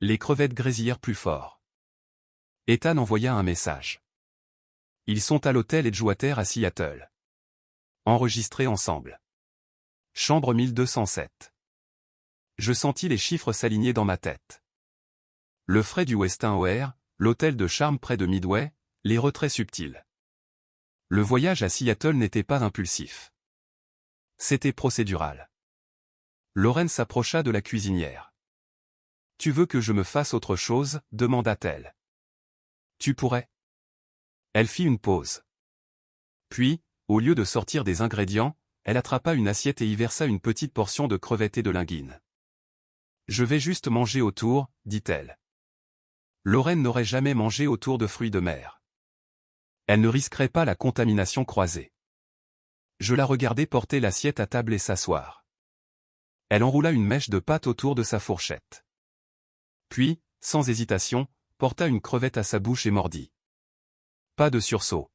Les crevettes grésillèrent plus fort. Ethan envoya un message. Ils sont à l'hôtel Edgewater à Seattle. Enregistrés ensemble. Chambre 1207. Je sentis les chiffres s'aligner dans ma tête. Le frais du Westin O'Hare, l'hôtel de charme près de Midway, les retraits subtils. Le voyage à Seattle n'était pas impulsif. C'était procédural. Lorraine s'approcha de la cuisinière. « Tu veux que je me fasse autre chose ?» demanda-t-elle. « Tu pourrais. » Elle fit une pause. Puis, au lieu de sortir des ingrédients, elle attrapa une assiette et y versa une petite portion de crevettes et de linguine. « Je vais juste manger autour, dit-elle. Lorraine n'aurait jamais mangé autour de fruits de mer. Elle ne risquerait pas la contamination croisée. Je la regardai porter l'assiette à table et s'asseoir. Elle enroula une mèche de pâte autour de sa fourchette. Puis, sans hésitation, porta une crevette à sa bouche et mordit. Pas de sursaut.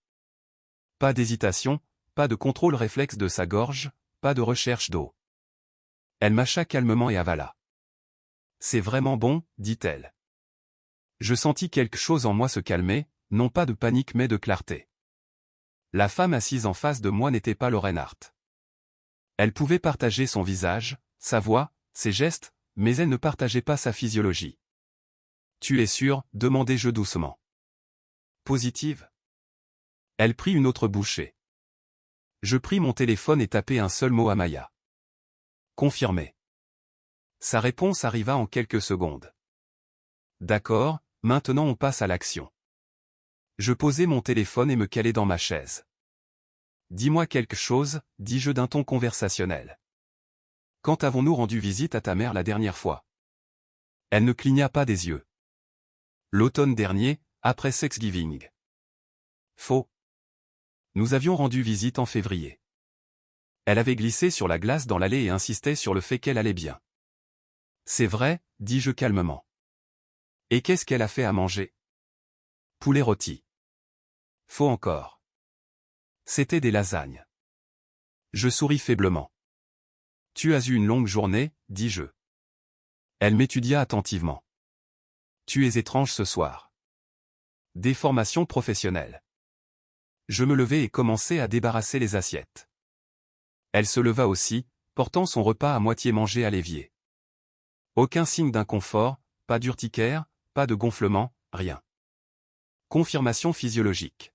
Pas d'hésitation, pas de contrôle réflexe de sa gorge, pas de recherche d'eau. Elle mâcha calmement et avala. C'est vraiment bon, dit-elle. Je sentis quelque chose en moi se calmer, non pas de panique mais de clarté. La femme assise en face de moi n'était pas Lorraine Hart. Elle pouvait partager son visage, sa voix, ses gestes, mais elle ne partageait pas sa physiologie. « Tu es sûre ?» demandai-je doucement. « Positive ?» Elle prit une autre bouchée. Je pris mon téléphone et tapai un seul mot à Maya. « Confirmé. » Sa réponse arriva en quelques secondes. « D'accord, maintenant on passe à l'action. » Je posai mon téléphone et me calai dans ma chaise. « Dis-moi quelque chose, dis-je d'un ton conversationnel. Quand avons-nous rendu visite à ta mère la dernière fois ?» Elle ne cligna pas des yeux. « L'automne dernier, après Thanksgiving. » Faux. Nous avions rendu visite en février. Elle avait glissé sur la glace dans l'allée et insistait sur le fait qu'elle allait bien. « C'est vrai, dis-je calmement. Et qu'est-ce qu'elle a fait à manger ? Poulet rôti. Faux encore. C'était des lasagnes. Je souris faiblement. Tu as eu une longue journée, dis-je. Elle m'étudia attentivement. Tu es étrange ce soir. Déformation professionnelle. Je me levai et commençai à débarrasser les assiettes. Elle se leva aussi, portant son repas à moitié mangé à l'évier. Aucun signe d'inconfort, pas d'urticaire, pas de gonflement, rien. Confirmation physiologique.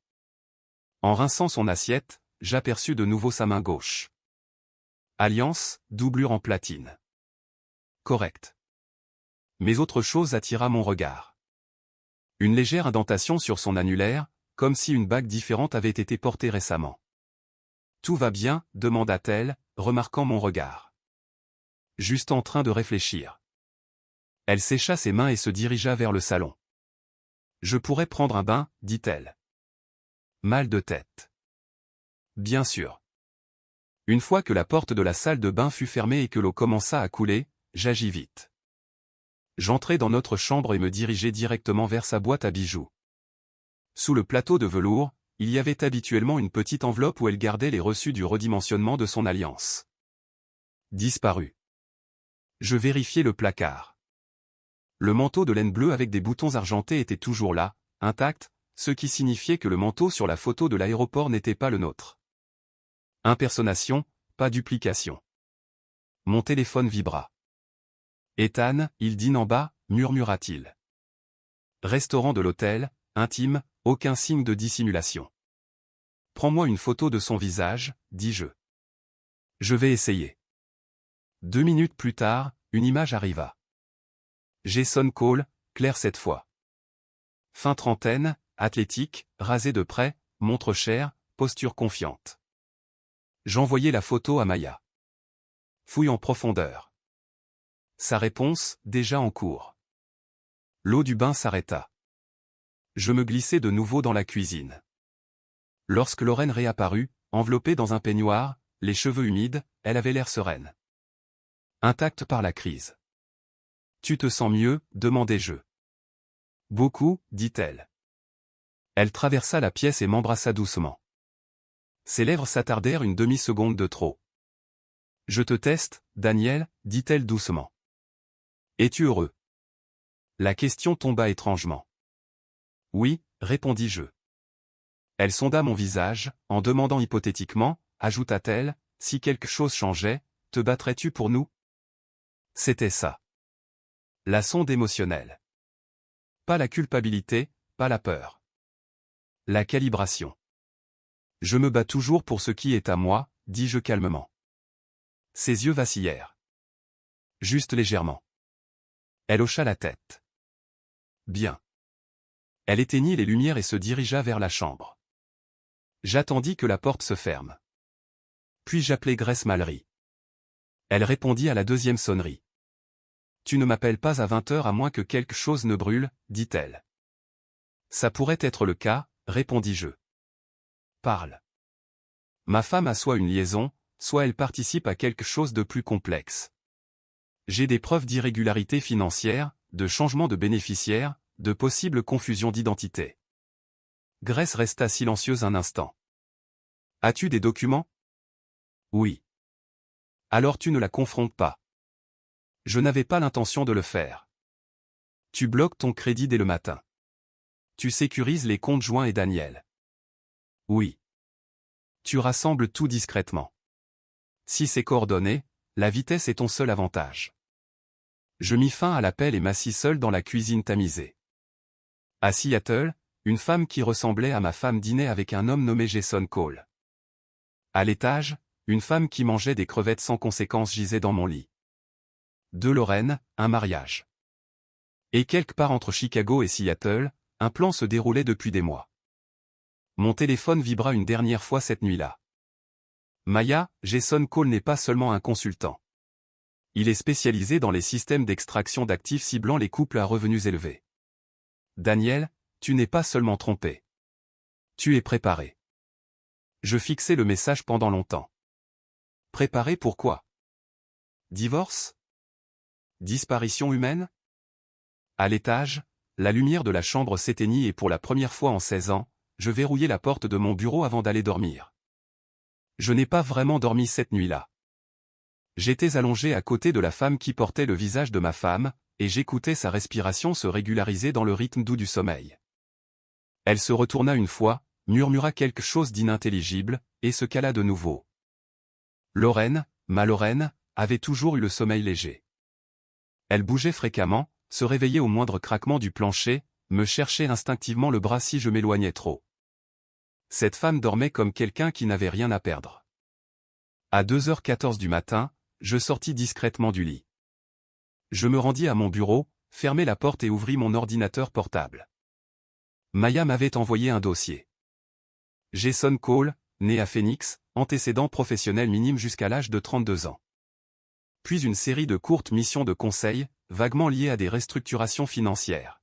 En rinçant son assiette, j'aperçus de nouveau sa main gauche. Alliance, doublure en platine. Correct. Mais autre chose attira mon regard. Une légère indentation sur son annulaire, comme si une bague différente avait été portée récemment. « Tout va bien ?» demanda-t-elle, remarquant mon regard. Juste en train de réfléchir. Elle sécha ses mains et se dirigea vers le salon. « Je pourrais prendre un bain, dit-elle. Mal de tête. Bien sûr. Une fois que la porte de la salle de bain fut fermée et que l'eau commença à couler, j'agis vite. J'entrai dans notre chambre et me dirigeai directement vers sa boîte à bijoux. Sous le plateau de velours, il y avait habituellement une petite enveloppe où elle gardait les reçus du redimensionnement de son alliance. Disparu. Je vérifiai le placard. Le manteau de laine bleue avec des boutons argentés était toujours là, intact, ce qui signifiait que le manteau sur la photo de l'aéroport n'était pas le nôtre. Impersonnation, pas duplication. Mon téléphone vibra. « Ethan, il dîne en bas » murmura-t-il. Restaurant de l'hôtel, intime, aucun signe de dissimulation. « Prends-moi une photo de son visage » dis-je. « Je vais essayer. » 2 minutes plus tard, une image arriva. Jason Cole, clair cette fois. Fin trentaine, athlétique, rasé de près, montre chère, posture confiante. J'envoyai la photo à Maya. Fouille en profondeur. Sa réponse, déjà en cours. L'eau du bain s'arrêta. Je me glissai de nouveau dans la cuisine. Lorsque Lorraine réapparut, enveloppée dans un peignoir, les cheveux humides, elle avait l'air sereine. Intacte par la crise. « Tu te sens mieux ?» demandai-je. « Beaucoup » dit-elle. Elle traversa la pièce et m'embrassa doucement. Ses lèvres s'attardèrent une demi-seconde de trop. « Je te teste, Daniel » dit-elle doucement. « Es-tu heureux ?» La question tomba étrangement. « Oui » répondis-je. Elle sonda mon visage, en demandant hypothétiquement, ajouta-t-elle, « Si quelque chose changeait, te battrais-tu pour nous ?» C'était ça. La sonde émotionnelle. Pas la culpabilité, pas la peur. La calibration. Je me bats toujours pour ce qui est à moi, dis-je calmement. Ses yeux vacillèrent. Juste légèrement. Elle hocha la tête. Bien. Elle éteignit les lumières et se dirigea vers la chambre. J'attendis que la porte se ferme. Puis j'appelai Grace Mallory. Elle répondit à la deuxième sonnerie. « Tu ne m'appelles pas à 20h à moins que quelque chose ne brûle, dit-elle. »« Ça pourrait être le cas, répondis-je. »« Parle. » Ma femme a soit une liaison, soit elle participe à quelque chose de plus complexe. J'ai des preuves d'irrégularité financière, de changement de bénéficiaire, de possible confusion d'identité. Grace resta silencieuse un instant. « As-tu des documents ? » « Oui. »« Alors tu ne la confrontes pas. » Je n'avais pas l'intention de le faire. « Tu bloques ton crédit dès le matin. »« Tu sécurises les comptes joints et Daniel. »« Oui. »« Tu rassembles tout discrètement. » Si c'est coordonné, la vitesse est ton seul avantage. Je mis fin à l'appel et m'assis seul dans la cuisine tamisée. À Seattle, une femme qui ressemblait à ma femme dînait avec un homme nommé Jason Cole. À l'étage, une femme qui mangeait des crevettes sans conséquence gisait dans mon lit. De Lorraine, un mariage. Et quelque part entre Chicago et Seattle, un plan se déroulait depuis des mois. Mon téléphone vibra une dernière fois cette nuit-là. Maya, Jason Cole n'est pas seulement un consultant. Il est spécialisé dans les systèmes d'extraction d'actifs ciblant les couples à revenus élevés. Daniel, tu n'es pas seulement trompé. Tu es préparé. Je fixai le message pendant longtemps. Préparé pourquoi? Divorce? Disparition humaine? À l'étage, la lumière de la chambre s'éteignit et pour la première fois en 16 ans, je verrouillai la porte de mon bureau avant d'aller dormir. Je n'ai pas vraiment dormi cette nuit-là. J'étais allongé à côté de la femme qui portait le visage de ma femme, et j'écoutais sa respiration se régulariser dans le rythme doux du sommeil. Elle se retourna une fois, murmura quelque chose d'inintelligible, et se cala de nouveau. Lorraine, ma Lorraine, avait toujours eu le sommeil léger. Elle bougeait fréquemment, se réveillait au moindre craquement du plancher, me cherchait instinctivement le bras si je m'éloignais trop. Cette femme dormait comme quelqu'un qui n'avait rien à perdre. À 2h14 du matin, je sortis discrètement du lit. Je me rendis à mon bureau, fermai la porte et ouvris mon ordinateur portable. Maya m'avait envoyé un dossier. Jason Cole, né à Phoenix, antécédents professionnels minimes jusqu'à l'âge de 32 ans. Puis une série de courtes missions de conseil, vaguement liées à des restructurations financières.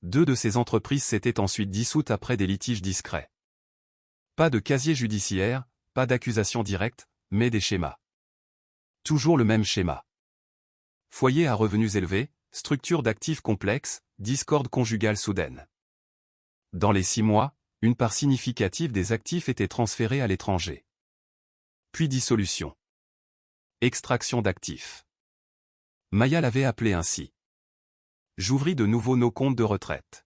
2 de ces entreprises s'étaient ensuite dissoutes après des litiges discrets. Pas de casier judiciaire, pas d'accusation directe, mais des schémas. Toujours le même schéma. Foyer à revenus élevés, structure d'actifs complexes, discorde conjugale soudaine. Dans les 6 mois, une part significative des actifs était transférée à l'étranger. Puis dissolution. Extraction d'actifs. Maya l'avait appelé ainsi. J'ouvris de nouveau nos comptes de retraite.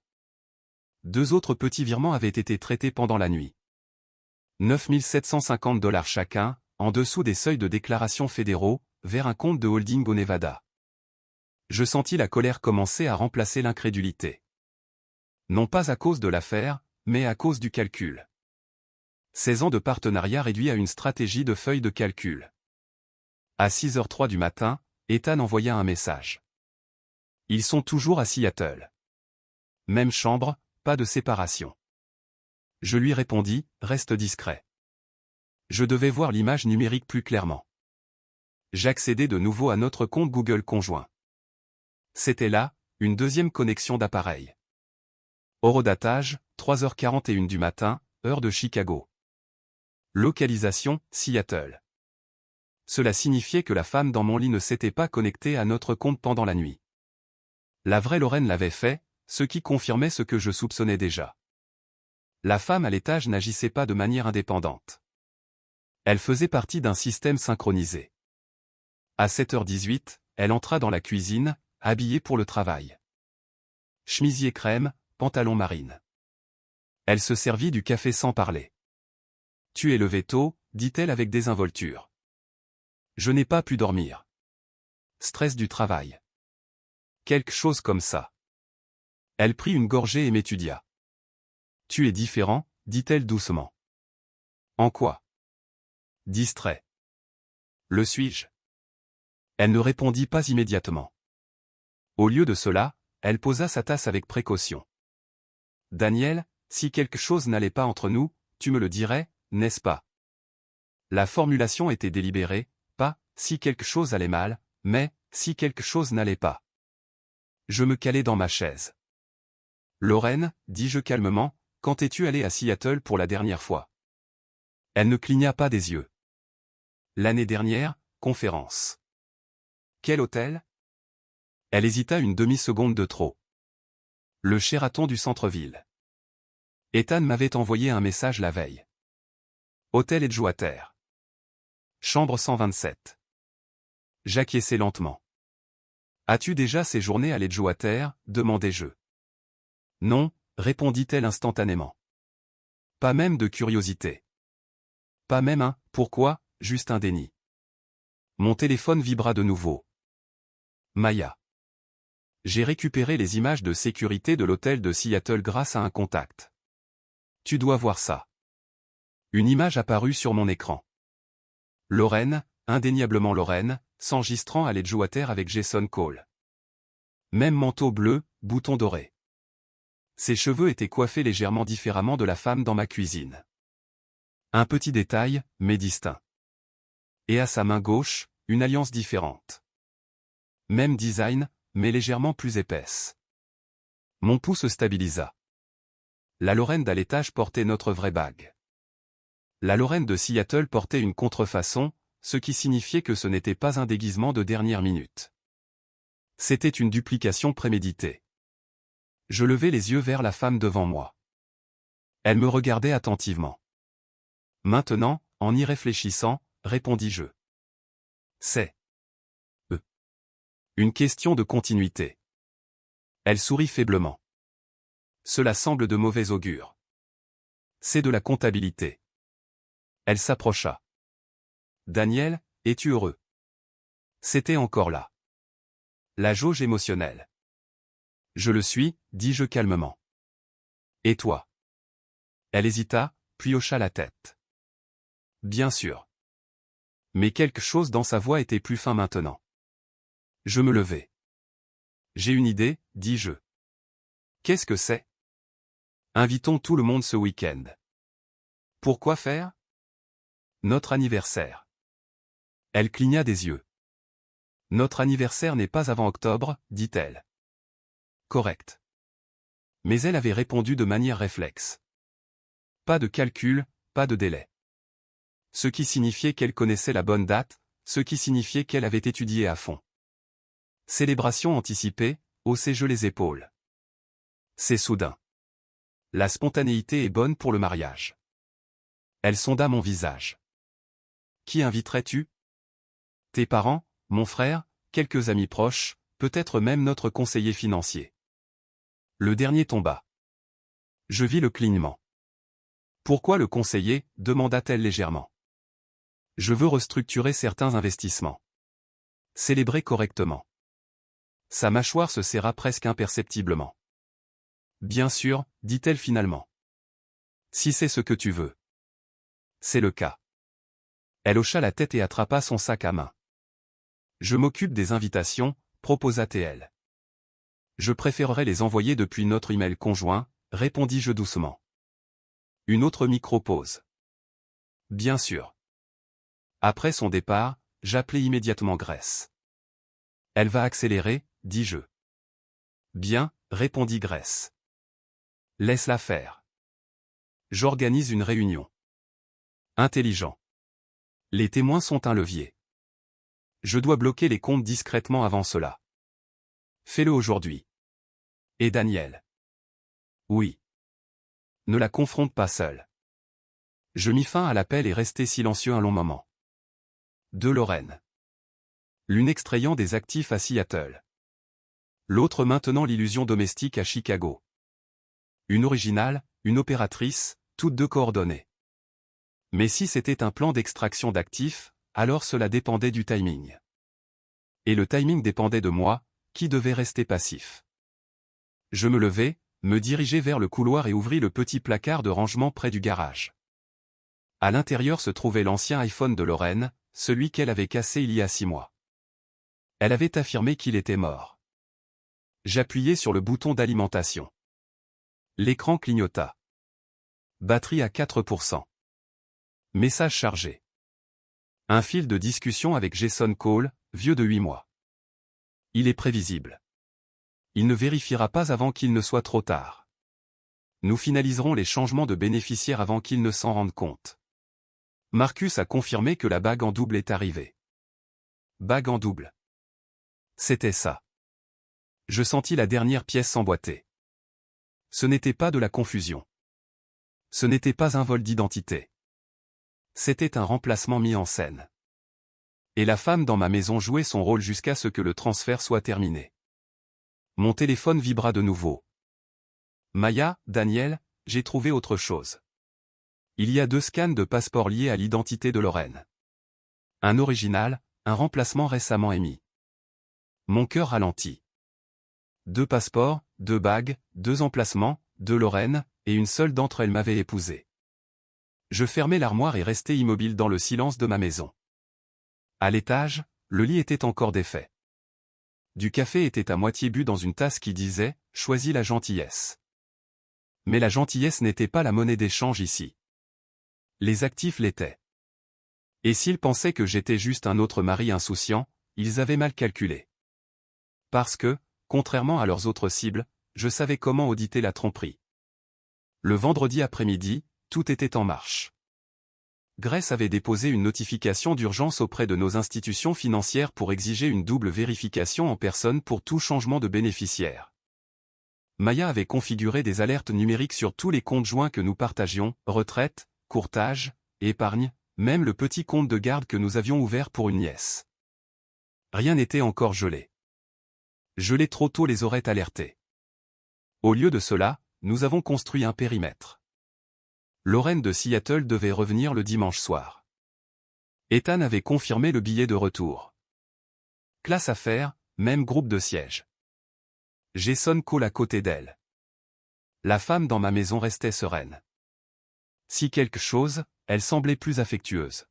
2 autres petits virements avaient été traités pendant la nuit. 9 750 $ chacun, en dessous des seuils de déclaration fédéraux, vers un compte de holding au Nevada. Je sentis la colère commencer à remplacer l'incrédulité. Non pas à cause de l'affaire, mais à cause du calcul. 16 ans de partenariat réduit à une stratégie de feuille de calcul. À 6h03 du matin, Ethan envoya un message. Ils sont toujours à Seattle. Même chambre, pas de séparation. Je lui répondis, reste discret. Je devais voir l'image numérique plus clairement. J'accédais de nouveau à notre compte Google conjoint. C'était là, une deuxième connexion d'appareil. Horodatage, 3h41 du matin, heure de Chicago. Localisation, Seattle. Cela signifiait que la femme dans mon lit ne s'était pas connectée à notre compte pendant la nuit. La vraie Lorraine l'avait fait, ce qui confirmait ce que je soupçonnais déjà. La femme à l'étage n'agissait pas de manière indépendante. Elle faisait partie d'un système synchronisé. À 7h18, elle entra dans la cuisine, habillée pour le travail. Chemisier crème, pantalon marine. Elle se servit du café sans parler. « Tu es levé tôt », dit-elle avec désinvolture. Je n'ai pas pu dormir. Stress du travail. Quelque chose comme ça. Elle prit une gorgée et m'étudia. « Tu es différent », dit-elle doucement. En quoi? Distrait. Le suis-je? Elle ne répondit pas immédiatement. Au lieu de cela, elle posa sa tasse avec précaution. Daniel, si quelque chose n'allait pas entre nous, tu me le dirais, n'est-ce pas? La formulation était délibérée, pas « si quelque chose allait mal », mais « si quelque chose n'allait pas ». Je me calai dans ma chaise. Lorraine, dis-je calmement, quand es-tu allée à Seattle pour la dernière fois? Elle ne cligna pas des yeux. L'année dernière, conférence. Quel hôtel? Elle hésita une demi-seconde de trop. Le Sheraton du centre-ville. Ethan m'avait envoyé un message la veille. Hôtel Edgewater. Chambre 127. J'acquiesçai lentement. As-tu déjà séjourné à l'Edgewater? Demandai-je. Non, répondit-elle instantanément. Pas même de curiosité. Pas même un « pourquoi ?» juste un déni. Mon téléphone vibra de nouveau. Maya. J'ai récupéré les images de sécurité de l'hôtel de Seattle grâce à un contact. Tu dois voir ça. Une image apparut sur mon écran. Lorraine, indéniablement Lorraine, s'enregistrant à l'Edgewater avec Jason Cole. Même manteau bleu, bouton doré. Ses cheveux étaient coiffés légèrement différemment de la femme dans ma cuisine. Un petit détail, mais distinct. Et à sa main gauche, une alliance différente. Même design, mais légèrement plus épaisse. Mon pouls se stabilisa. La Lorraine d'à l'étage portait notre vraie bague. La Lorraine de Seattle portait une contrefaçon, ce qui signifiait que ce n'était pas un déguisement de dernière minute. C'était une duplication préméditée. Je levai les yeux vers la femme devant moi. Elle me regardait attentivement. Maintenant, en y réfléchissant, répondis-je. C'est une question de continuité. Elle sourit faiblement. Cela semble de mauvais augure. C'est de la comptabilité. Elle s'approcha. Daniel, es-tu heureux? C'était encore là. La jauge émotionnelle. Je le suis, dis-je calmement. Et toi? Elle hésita, puis hocha la tête. Bien sûr. Mais quelque chose dans sa voix était plus fin maintenant. Je me levai. J'ai une idée, dis-je. Qu'est-ce que c'est? Invitons tout le monde ce week-end. Pourquoi faire? Notre anniversaire. Elle cligna des yeux. Notre anniversaire n'est pas avant octobre, dit-elle. Correct. Mais elle avait répondu de manière réflexe. Pas de calcul, pas de délai. Ce qui signifiait qu'elle connaissait la bonne date, ce qui signifiait qu'elle avait étudié à fond. Célébration anticipée, haussai-je les épaules. C'est soudain. La spontanéité est bonne pour le mariage. Elle sonda mon visage. Qui inviterais-tu? Tes parents, mon frère, quelques amis proches, peut-être même notre conseiller financier. Le dernier tomba. Je vis le clignement. Pourquoi le conseiller? Demanda-t-elle légèrement. Je veux restructurer certains investissements. Célébrer correctement. Sa mâchoire se serra presque imperceptiblement. Bien sûr, dit-elle finalement. Si c'est ce que tu veux. C'est le cas. Elle hocha la tête et attrapa son sac à main. Je m'occupe des invitations, proposa-t-elle. Je préférerais les envoyer depuis notre email conjoint, répondis-je doucement. Une autre micro-pause. Bien sûr. Après son départ, j'appelai immédiatement Grace. Elle va accélérer, dis-je. Bien, répondit Grace. Laisse-la faire. J'organise une réunion. Intelligent. Les témoins sont un levier. Je dois bloquer les comptes discrètement avant cela. Fais-le aujourd'hui. Et Daniel? Oui. Ne la confronte pas seule. Je mis fin à l'appel et restai silencieux un long moment. De Lorraine. L'une extrayant des actifs à Seattle. L'autre maintenant l'illusion domestique à Chicago. Une originale, une opératrice, toutes deux coordonnées. Mais si c'était un plan d'extraction d'actifs, alors cela dépendait du timing. Et le timing dépendait de moi, qui devait rester passif. Je me levai, me dirigeai vers le couloir et ouvris le petit placard de rangement près du garage. À l'intérieur se trouvait l'ancien iPhone de Lorraine, celui qu'elle avait cassé il y a 6 mois. Elle avait affirmé qu'il était mort. J'appuyai sur le bouton d'alimentation. L'écran clignota. Batterie à 4%. Message chargé. Un fil de discussion avec Jason Cole, vieux de 8 mois. Il est prévisible. Il ne vérifiera pas avant qu'il ne soit trop tard. Nous finaliserons les changements de bénéficiaires avant qu'ils ne s'en rendent compte. Marcus a confirmé que la bague en double est arrivée. Bague en double. C'était ça. Je sentis la dernière pièce s'emboîter. Ce n'était pas de la confusion. Ce n'était pas un vol d'identité. C'était un remplacement mis en scène. Et la femme dans ma maison jouait son rôle jusqu'à ce que le transfert soit terminé. Mon téléphone vibra de nouveau. Maya, Daniel, j'ai trouvé autre chose. Il y a 2 scans de passeport liés à l'identité de Lorraine. Un original, un remplacement récemment émis. Mon cœur ralentit. 2 passeports, 2 bagues, 2 emplacements, 2 Lorraine, et une seule d'entre elles m'avait épousé. Je fermai l'armoire et restai immobile dans le silence de ma maison. À l'étage, le lit était encore défait. Du café était à moitié bu dans une tasse qui disait « Choisis la gentillesse ». Mais la gentillesse n'était pas la monnaie d'échange ici. Les actifs l'étaient. Et s'ils pensaient que j'étais juste un autre mari insouciant, ils avaient mal calculé. Parce que, contrairement à leurs autres cibles, je savais comment auditer la tromperie. Le vendredi après-midi, tout était en marche. Grace avait déposé une notification d'urgence auprès de nos institutions financières pour exiger une double vérification en personne pour tout changement de bénéficiaire. Maya avait configuré des alertes numériques sur tous les comptes joints que nous partagions, retraite, courtage, épargne, même le petit compte de garde que nous avions ouvert pour une nièce. Rien n'était encore gelé. Geler trop tôt les aurait alertés. Au lieu de cela, nous avons construit un périmètre. Lorraine de Seattle devait revenir le dimanche soir. Ethan avait confirmé le billet de retour. Classe à faire, même groupe de siège. Jason Cole à côté d'elle. La femme dans ma maison restait sereine. Si quelque chose, elle semblait plus affectueuse.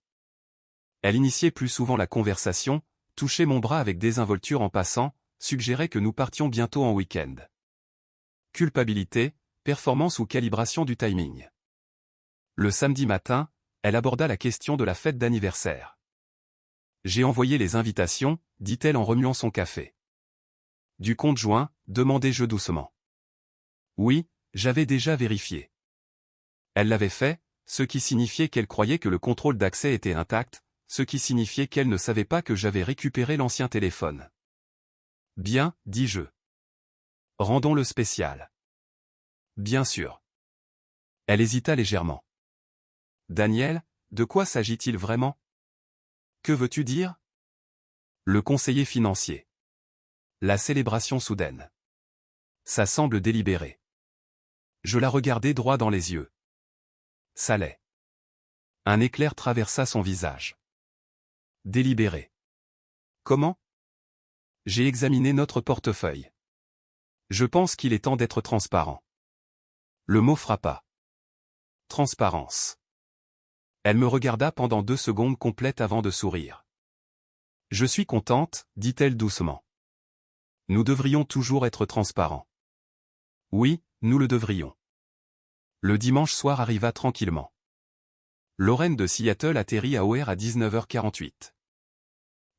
Elle initiait plus souvent la conversation, touchait mon bras avec désinvolture en passant, suggérait que nous partions bientôt en week-end. Culpabilité, performance ou calibration du timing. Le samedi matin, elle aborda la question de la fête d'anniversaire. J'ai envoyé les invitations, dit-elle en remuant son café. Du compte joint, demandai-je doucement. Oui, j'avais déjà vérifié. Elle l'avait fait, ce qui signifiait qu'elle croyait que le contrôle d'accès était intact, ce qui signifiait qu'elle ne savait pas que j'avais récupéré l'ancien téléphone. Bien, dis-je. Rendons le spécial. Bien sûr. Elle hésita légèrement. Daniel, de quoi s'agit-il vraiment? Que veux-tu dire? Le conseiller financier. La célébration soudaine. Ça semble délibéré. Je la regardai droit dans les yeux. Ça l'est. Un éclair traversa son visage. Délibéré. Comment? J'ai examiné notre portefeuille. Je pense qu'il est temps d'être transparent. Le mot frappa. Transparence. Elle me regarda pendant 2 secondes complètes avant de sourire. Je suis contente, dit-elle doucement. Nous devrions toujours être transparents. Oui, nous le devrions. Le dimanche soir arriva tranquillement. Lorraine de Seattle atterrit à O'Hare à 19h48.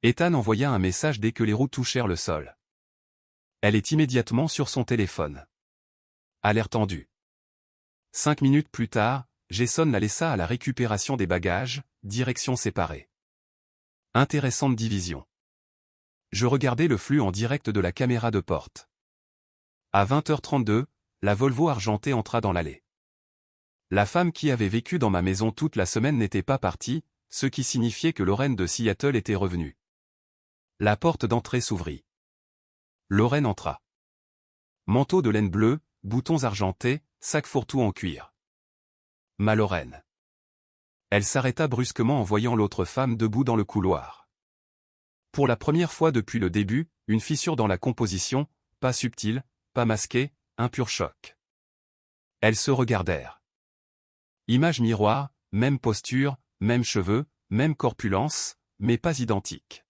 Ethan envoya un message dès que les roues touchèrent le sol. Elle est immédiatement sur son téléphone. Alerte tendue. 5 minutes plus tard, Jason la laissa à la récupération des bagages, direction séparée. Intéressante division. Je regardais le flux en direct de la caméra de porte. À 20h32, la Volvo argentée entra dans l'allée. La femme qui avait vécu dans ma maison toute la semaine n'était pas partie, ce qui signifiait que Lorraine de Seattle était revenue. La porte d'entrée s'ouvrit. Lorraine entra. Manteau de laine bleue, boutons argentés, sac fourre-tout en cuir. Ma Lorraine. Elle s'arrêta brusquement en voyant l'autre femme debout dans le couloir. Pour la première fois depuis le début, une fissure dans la composition, pas subtile, pas masquée, un pur choc. Elles se regardèrent. Image miroir, même posture, même cheveux, même corpulence, mais pas identique.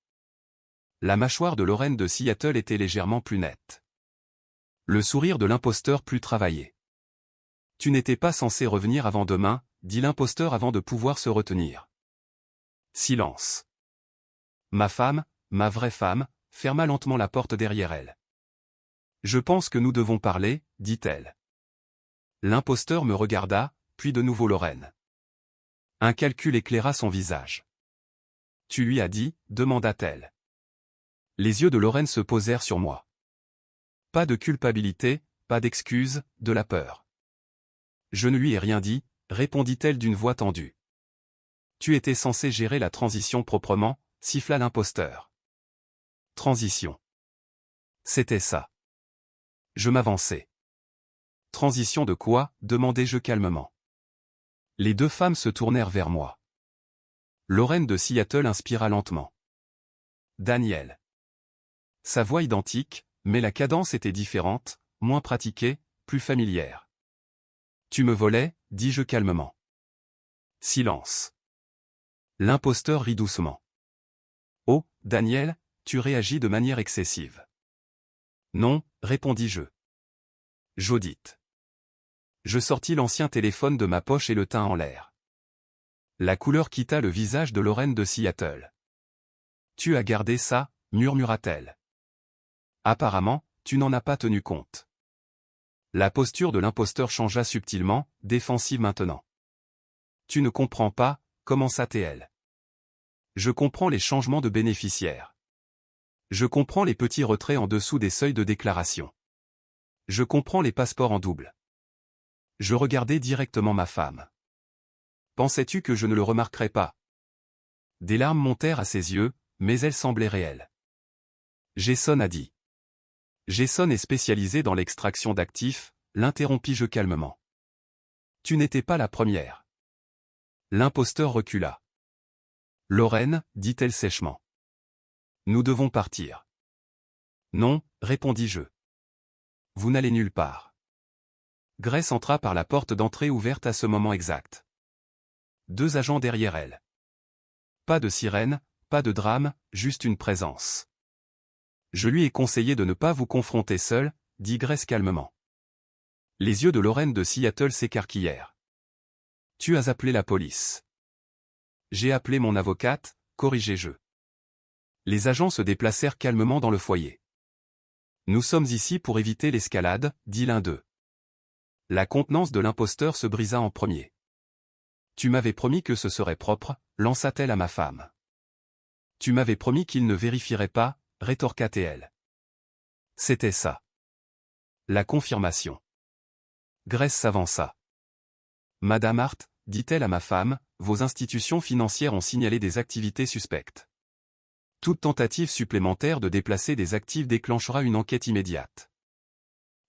La mâchoire de Lorraine de Seattle était légèrement plus nette. Le sourire de l'imposteur plus travaillé. Tu n'étais pas censé revenir avant demain, dit l'imposteur avant de pouvoir se retenir. Silence. Ma femme, ma vraie femme, ferma lentement la porte derrière elle. Je pense que nous devons parler, dit-elle. L'imposteur me regarda, puis de nouveau Lorraine. Un calcul éclaira son visage. Tu lui as dit, demanda-t-elle. Les yeux de Lorraine se posèrent sur moi. Pas de culpabilité, pas d'excuse, de la peur. Je ne lui ai rien dit, répondit-elle d'une voix tendue. Tu étais censé gérer la transition proprement, siffla l'imposteur. Transition. C'était ça. Je m'avançai. Transition de quoi, demandai-je calmement. Les deux femmes se tournèrent vers moi. Lorraine de Seattle inspira lentement. Daniel. Sa voix identique, mais la cadence était différente, moins pratiquée, plus familière. Tu me volais, dis-je calmement. Silence. L'imposteur rit doucement. Oh, Daniel, tu réagis de manière excessive. Non, répondis-je. Judith. Je sortis l'ancien téléphone de ma poche et le tins en l'air. La couleur quitta le visage de Lorraine de Seattle. Tu as gardé ça, murmura-t-elle. Apparemment, tu n'en as pas tenu compte. La posture de l'imposteur changea subtilement, défensive maintenant. Tu ne comprends pas, commença-t-elle. Je comprends les changements de bénéficiaires. Je comprends les petits retraits en dessous des seuils de déclaration. Je comprends les passeports en double. Je regardai directement ma femme. Pensais-tu que je ne le remarquerais pas? Des larmes montèrent à ses yeux, mais elles semblaient réelles. Jason a dit. Jason est spécialisé dans l'extraction d'actifs, l'interrompis-je calmement. Tu n'étais pas la première. L'imposteur recula. Lorraine, dit-elle sèchement. Nous devons partir. Non, répondis-je. Vous n'allez nulle part. Grace entra par la porte d'entrée ouverte à ce moment exact. 2 agents derrière elle. Pas de sirène, pas de drame, juste une présence. Je lui ai conseillé de ne pas vous confronter seul, dit Grace calmement. Les yeux de Lorraine de Seattle s'écarquillèrent. Tu as appelé la police. J'ai appelé mon avocate, corrigeai-je. Les agents se déplacèrent calmement dans le foyer. Nous sommes ici pour éviter l'escalade, dit l'un d'eux. La contenance de l'imposteur se brisa en premier. Tu m'avais promis que ce serait propre, lança-t-elle à ma femme. Tu m'avais promis qu'il ne vérifierait pas, rétorqua-t-elle. C'était ça. La confirmation. Grace s'avança. Madame Hart, dit-elle à ma femme, vos institutions financières ont signalé des activités suspectes. Toute tentative supplémentaire de déplacer des actifs déclenchera une enquête immédiate.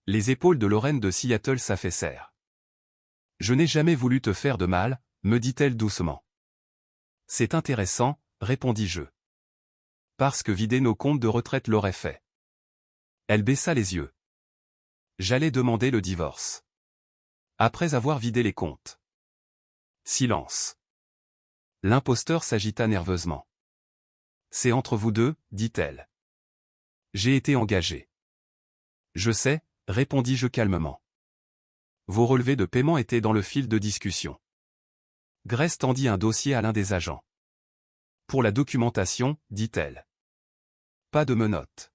Les épaules de Lorraine de Seattle s'affaissèrent. Je n'ai jamais voulu te faire de mal, me dit-elle doucement. C'est intéressant, répondis-je. Parce que vider nos comptes de retraite l'aurait fait. Elle baissa les yeux. J'allais demander le divorce. Après avoir vidé les comptes. Silence. L'imposteur s'agita nerveusement. C'est entre vous deux, dit-elle. J'ai été engagé. Je sais, répondis-je calmement. Vos relevés de paiement étaient dans le fil de discussion. Grace tendit un dossier à l'un des agents. Pour la documentation, dit-elle. Pas de menottes.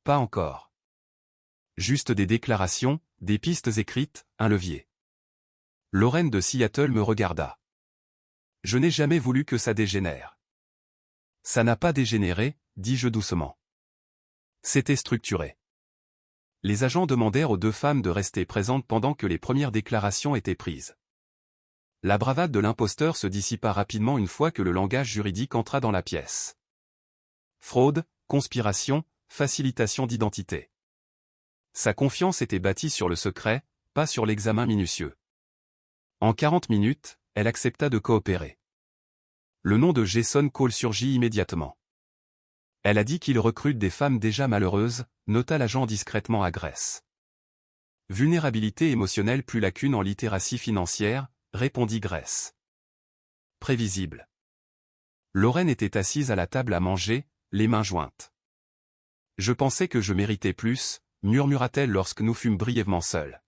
Pas encore. Juste des déclarations, des pistes écrites, un levier. Lorraine de Seattle me regarda. Je n'ai jamais voulu que ça dégénère. Ça n'a pas dégénéré, dis-je doucement. C'était structuré. Les agents demandèrent aux deux femmes de rester présentes pendant que les premières déclarations étaient prises. La bravade de l'imposteur se dissipa rapidement une fois que le langage juridique entra dans la pièce. Fraude, conspiration, facilitation d'identité. Sa confiance était bâtie sur le secret, pas sur l'examen minutieux. En 40 minutes, elle accepta de coopérer. Le nom de Jason Cole surgit immédiatement. Elle a dit qu'il recrute des femmes déjà malheureuses, nota l'agent discrètement à Grace. Vulnérabilité émotionnelle plus lacune en littératie financière, répondit Grace. Prévisible. Lorraine était assise à la table à manger, les mains jointes. Je pensais que je méritais plus, murmura-t-elle lorsque nous fûmes brièvement seuls.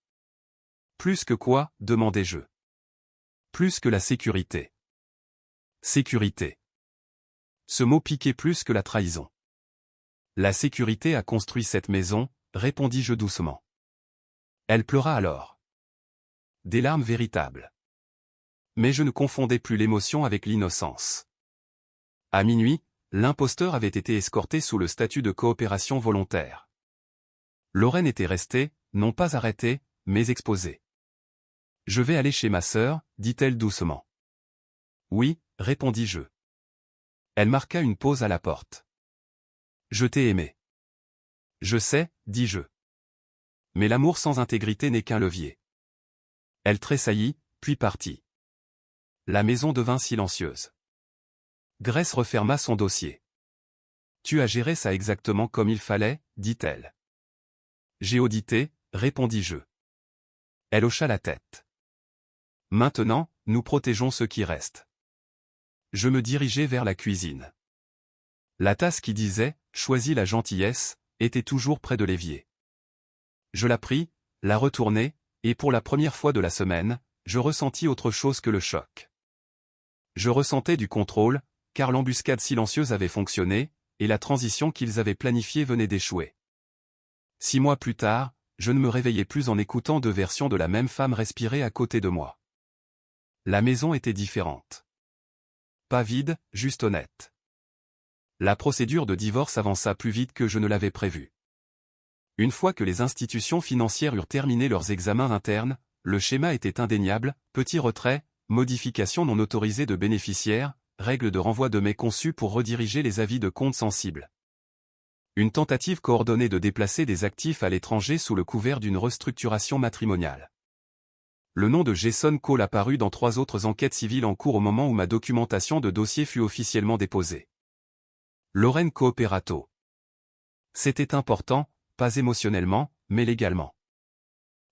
Plus que quoi, demandai-je. Plus que la sécurité. Sécurité. Ce mot piquait plus que la trahison. La sécurité a construit cette maison, répondis-je doucement. Elle pleura alors. Des larmes véritables. Mais je ne confondais plus l'émotion avec l'innocence. À minuit, l'imposteur avait été escorté sous le statut de coopération volontaire. Lorraine était restée, non pas arrêtée, mais exposée. Je vais aller chez ma sœur, dit-elle doucement. Oui, répondis-je. Elle marqua une pause à la porte. Je t'ai aimé. Je sais, dis-je. Mais l'amour sans intégrité n'est qu'un levier. Elle tressaillit, puis partit. La maison devint silencieuse. Grace referma son dossier. Tu as géré ça exactement comme il fallait, dit-elle. J'ai audité, répondis-je. Elle hocha la tête. Maintenant, nous protégeons ce qui reste. Je me dirigeai vers la cuisine. La tasse qui disait « Choisis la gentillesse » était toujours près de l'évier. Je la pris, la retournai, et pour la première fois de la semaine, je ressentis autre chose que le choc. Je ressentais du contrôle, car l'embuscade silencieuse avait fonctionné, et la transition qu'ils avaient planifiée venait d'échouer. 6 mois plus tard, je ne me réveillais plus en écoutant deux versions de la même femme respirer à côté de moi. La maison était différente. Pas vide, juste honnête. La procédure de divorce avança plus vite que je ne l'avais prévu. Une fois que les institutions financières eurent terminé leurs examens internes, le schéma était indéniable, petit retrait, modification non autorisée de bénéficiaires, règle de renvoi de mets conçus pour rediriger les avis de comptes sensibles. Une tentative coordonnée de déplacer des actifs à l'étranger sous le couvert d'une restructuration matrimoniale. Le nom de Jason Cole apparut dans 3 autres enquêtes civiles en cours au moment où ma documentation de dossier fut officiellement déposée. Lorraine Cooperato. C'était important, pas émotionnellement, mais légalement.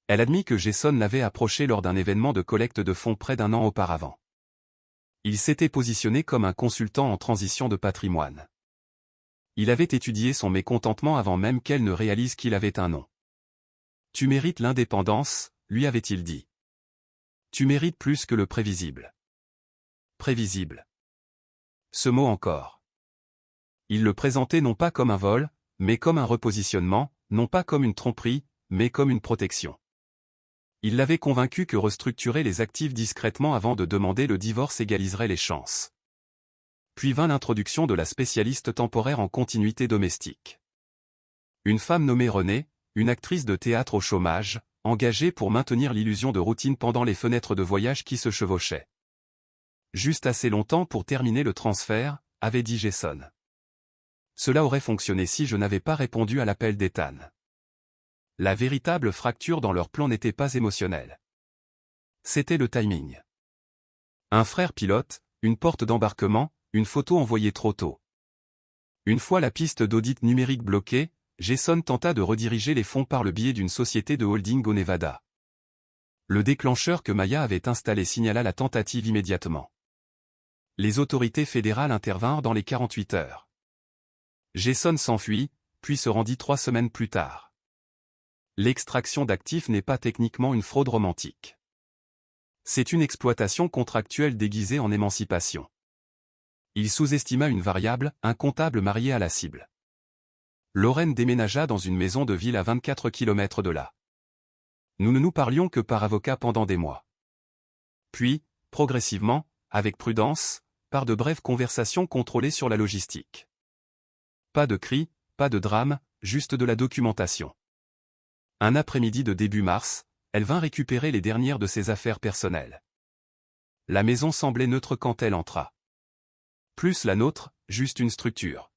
Elle admit que Jason l'avait approché lors d'un événement de collecte de fonds près d'1 an auparavant. Il s'était positionné comme un consultant en transition de patrimoine. Il avait étudié son mécontentement avant même qu'elle ne réalise qu'il avait un nom. Tu mérites l'indépendance, lui avait-il dit. Tu mérites plus que le prévisible. Prévisible. Ce mot encore. Il le présentait non pas comme un vol, mais comme un repositionnement, non pas comme une tromperie, mais comme une protection. Il l'avait convaincu que restructurer les actifs discrètement avant de demander le divorce égaliserait les chances. Puis vint l'introduction de la spécialiste temporaire en continuité domestique. Une femme nommée Renée, une actrice de théâtre au chômage, engagée pour maintenir l'illusion de routine pendant les fenêtres de voyage qui se chevauchaient. Juste assez longtemps pour terminer le transfert, avait dit Jason. Cela aurait fonctionné si je n'avais pas répondu à l'appel d'Ethan. La véritable fracture dans leur plan n'était pas émotionnelle. C'était le timing. Un frère pilote, une porte d'embarquement, une photo envoyée trop tôt. Une fois la piste d'audit numérique bloquée, Jason tenta de rediriger les fonds par le biais d'une société de holding au Nevada. Le déclencheur que Maya avait installé signala la tentative immédiatement. Les autorités fédérales intervinrent dans les 48 heures. Jason s'enfuit, puis se rendit 3 semaines plus tard. L'extraction d'actifs n'est pas techniquement une fraude romantique. C'est une exploitation contractuelle déguisée en émancipation. Il sous-estima une variable, un comptable marié à la cible. Lorraine déménagea dans une maison de ville à 24 km de là. Nous ne nous parlions que par avocat pendant des mois. Puis, progressivement, avec prudence, par de brèves conversations contrôlées sur la logistique. Pas de cris, pas de drame, juste de la documentation. Un après-midi de début mars, elle vint récupérer les dernières de ses affaires personnelles. La maison semblait neutre quand elle entra. Plus la nôtre, juste une structure.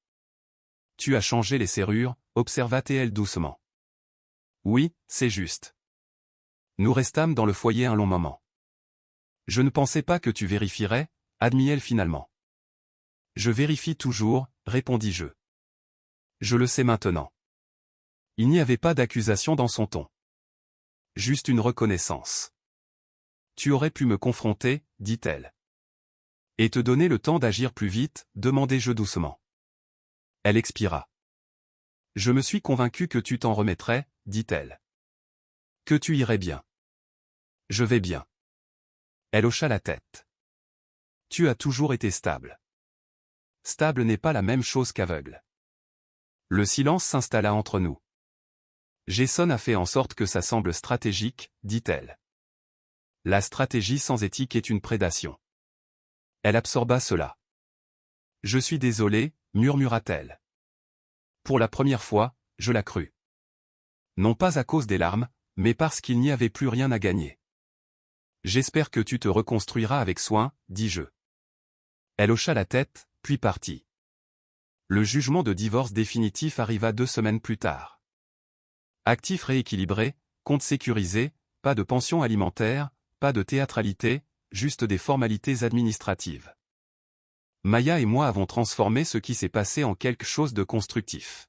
Tu as changé les serrures, observa T.L. doucement. Oui, c'est juste. Nous restâmes dans le foyer un long moment. Je ne pensais pas que tu vérifierais, admit-elle finalement. Je vérifie toujours, répondis-je. Je le sais maintenant. Il n'y avait pas d'accusation dans son ton. Juste une reconnaissance. Tu aurais pu me confronter, dit-elle. Et te donner le temps d'agir plus vite, demandai-je doucement. Elle expira. Je me suis convaincu que tu t'en remettrais, dit-elle. Que tu irais bien. Je vais bien. Elle hocha la tête. Tu as toujours été stable. Stable n'est pas la même chose qu'aveugle. Le silence s'installa entre nous. Jason a fait en sorte que ça semble stratégique, dit-elle. La stratégie sans éthique est une prédation. Elle absorba cela. Je suis désolé, murmura-t-elle. Pour la première fois, je la crus. Non pas à cause des larmes, mais parce qu'il n'y avait plus rien à gagner. J'espère que tu te reconstruiras avec soin, dis-je. Elle hocha la tête, puis partit. Le jugement de divorce définitif arriva 2 semaines plus tard. Actifs rééquilibrés, compte sécurisé, pas de pension alimentaire, pas de théâtralité, juste des formalités administratives. Maya et moi avons transformé ce qui s'est passé en quelque chose de constructif.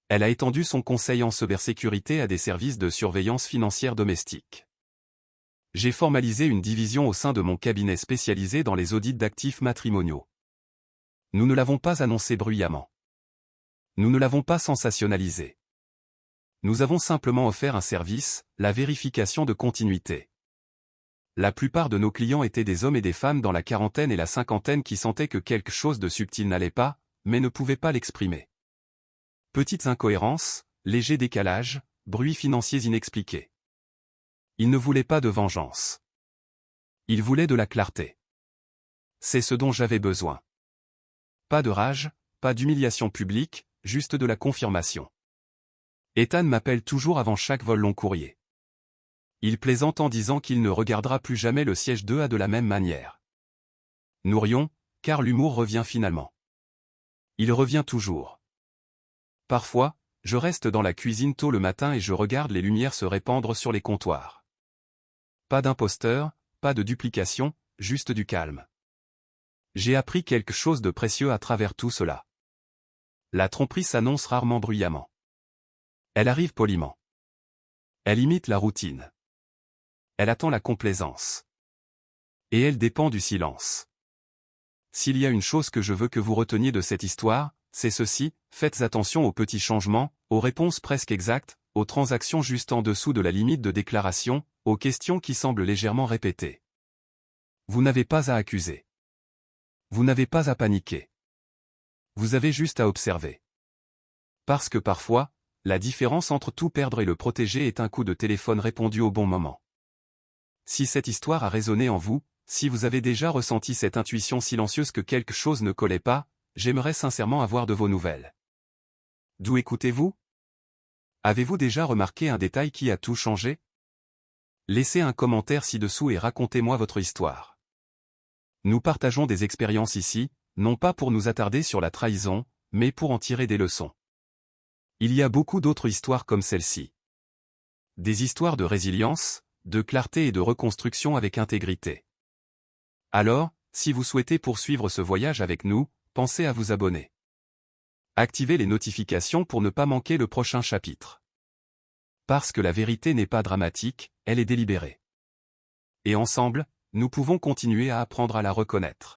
Elle a étendu son conseil en cybersécurité à des services de surveillance financière domestique. J'ai formalisé une division au sein de mon cabinet spécialisé dans les audits d'actifs matrimoniaux. Nous ne l'avons pas annoncé bruyamment. Nous ne l'avons pas sensationnalisé. Nous avons simplement offert un service, la vérification de continuité. La plupart de nos clients étaient des hommes et des femmes dans la quarantaine et la cinquantaine qui sentaient que quelque chose de subtil n'allait pas, mais ne pouvaient pas l'exprimer. Petites incohérences, légers décalages, bruits financiers inexpliqués. Ils ne voulaient pas de vengeance. Ils voulaient de la clarté. C'est ce dont j'avais besoin. Pas de rage, pas d'humiliation publique, juste de la confirmation. Ethan m'appelle toujours avant chaque vol long courrier. Il plaisante en disant qu'il ne regardera plus jamais le siège 2A de la même manière. Nous rions, car l'humour revient finalement. Il revient toujours. Parfois, je reste dans la cuisine tôt le matin et je regarde les lumières se répandre sur les comptoirs. Pas d'imposteur, pas de duplication, juste du calme. J'ai appris quelque chose de précieux à travers tout cela. La tromperie s'annonce rarement bruyamment. Elle arrive poliment. Elle imite la routine. Elle attend la complaisance. Et elle dépend du silence. S'il y a une chose que je veux que vous reteniez de cette histoire, c'est ceci, faites attention aux petits changements, aux réponses presque exactes, aux transactions juste en dessous de la limite de déclaration, aux questions qui semblent légèrement répétées. Vous n'avez pas à accuser. Vous n'avez pas à paniquer. Vous avez juste à observer. Parce que parfois, la différence entre tout perdre et le protéger est un coup de téléphone répondu au bon moment. Si cette histoire a résonné en vous, si vous avez déjà ressenti cette intuition silencieuse que quelque chose ne collait pas, j'aimerais sincèrement avoir de vos nouvelles. D'où écoutez-vous? Avez-vous déjà remarqué un détail qui a tout changé? Laissez un commentaire ci-dessous et racontez-moi votre histoire. Nous partageons des expériences ici, non pas pour nous attarder sur la trahison, mais pour en tirer des leçons. Il y a beaucoup d'autres histoires comme celle-ci. Des histoires de résilience, de clarté et de reconstruction avec intégrité. Alors, si vous souhaitez poursuivre ce voyage avec nous, pensez à vous abonner. Activez les notifications pour ne pas manquer le prochain chapitre. Parce que la vérité n'est pas dramatique, elle est délibérée. Et ensemble, nous pouvons continuer à apprendre à la reconnaître.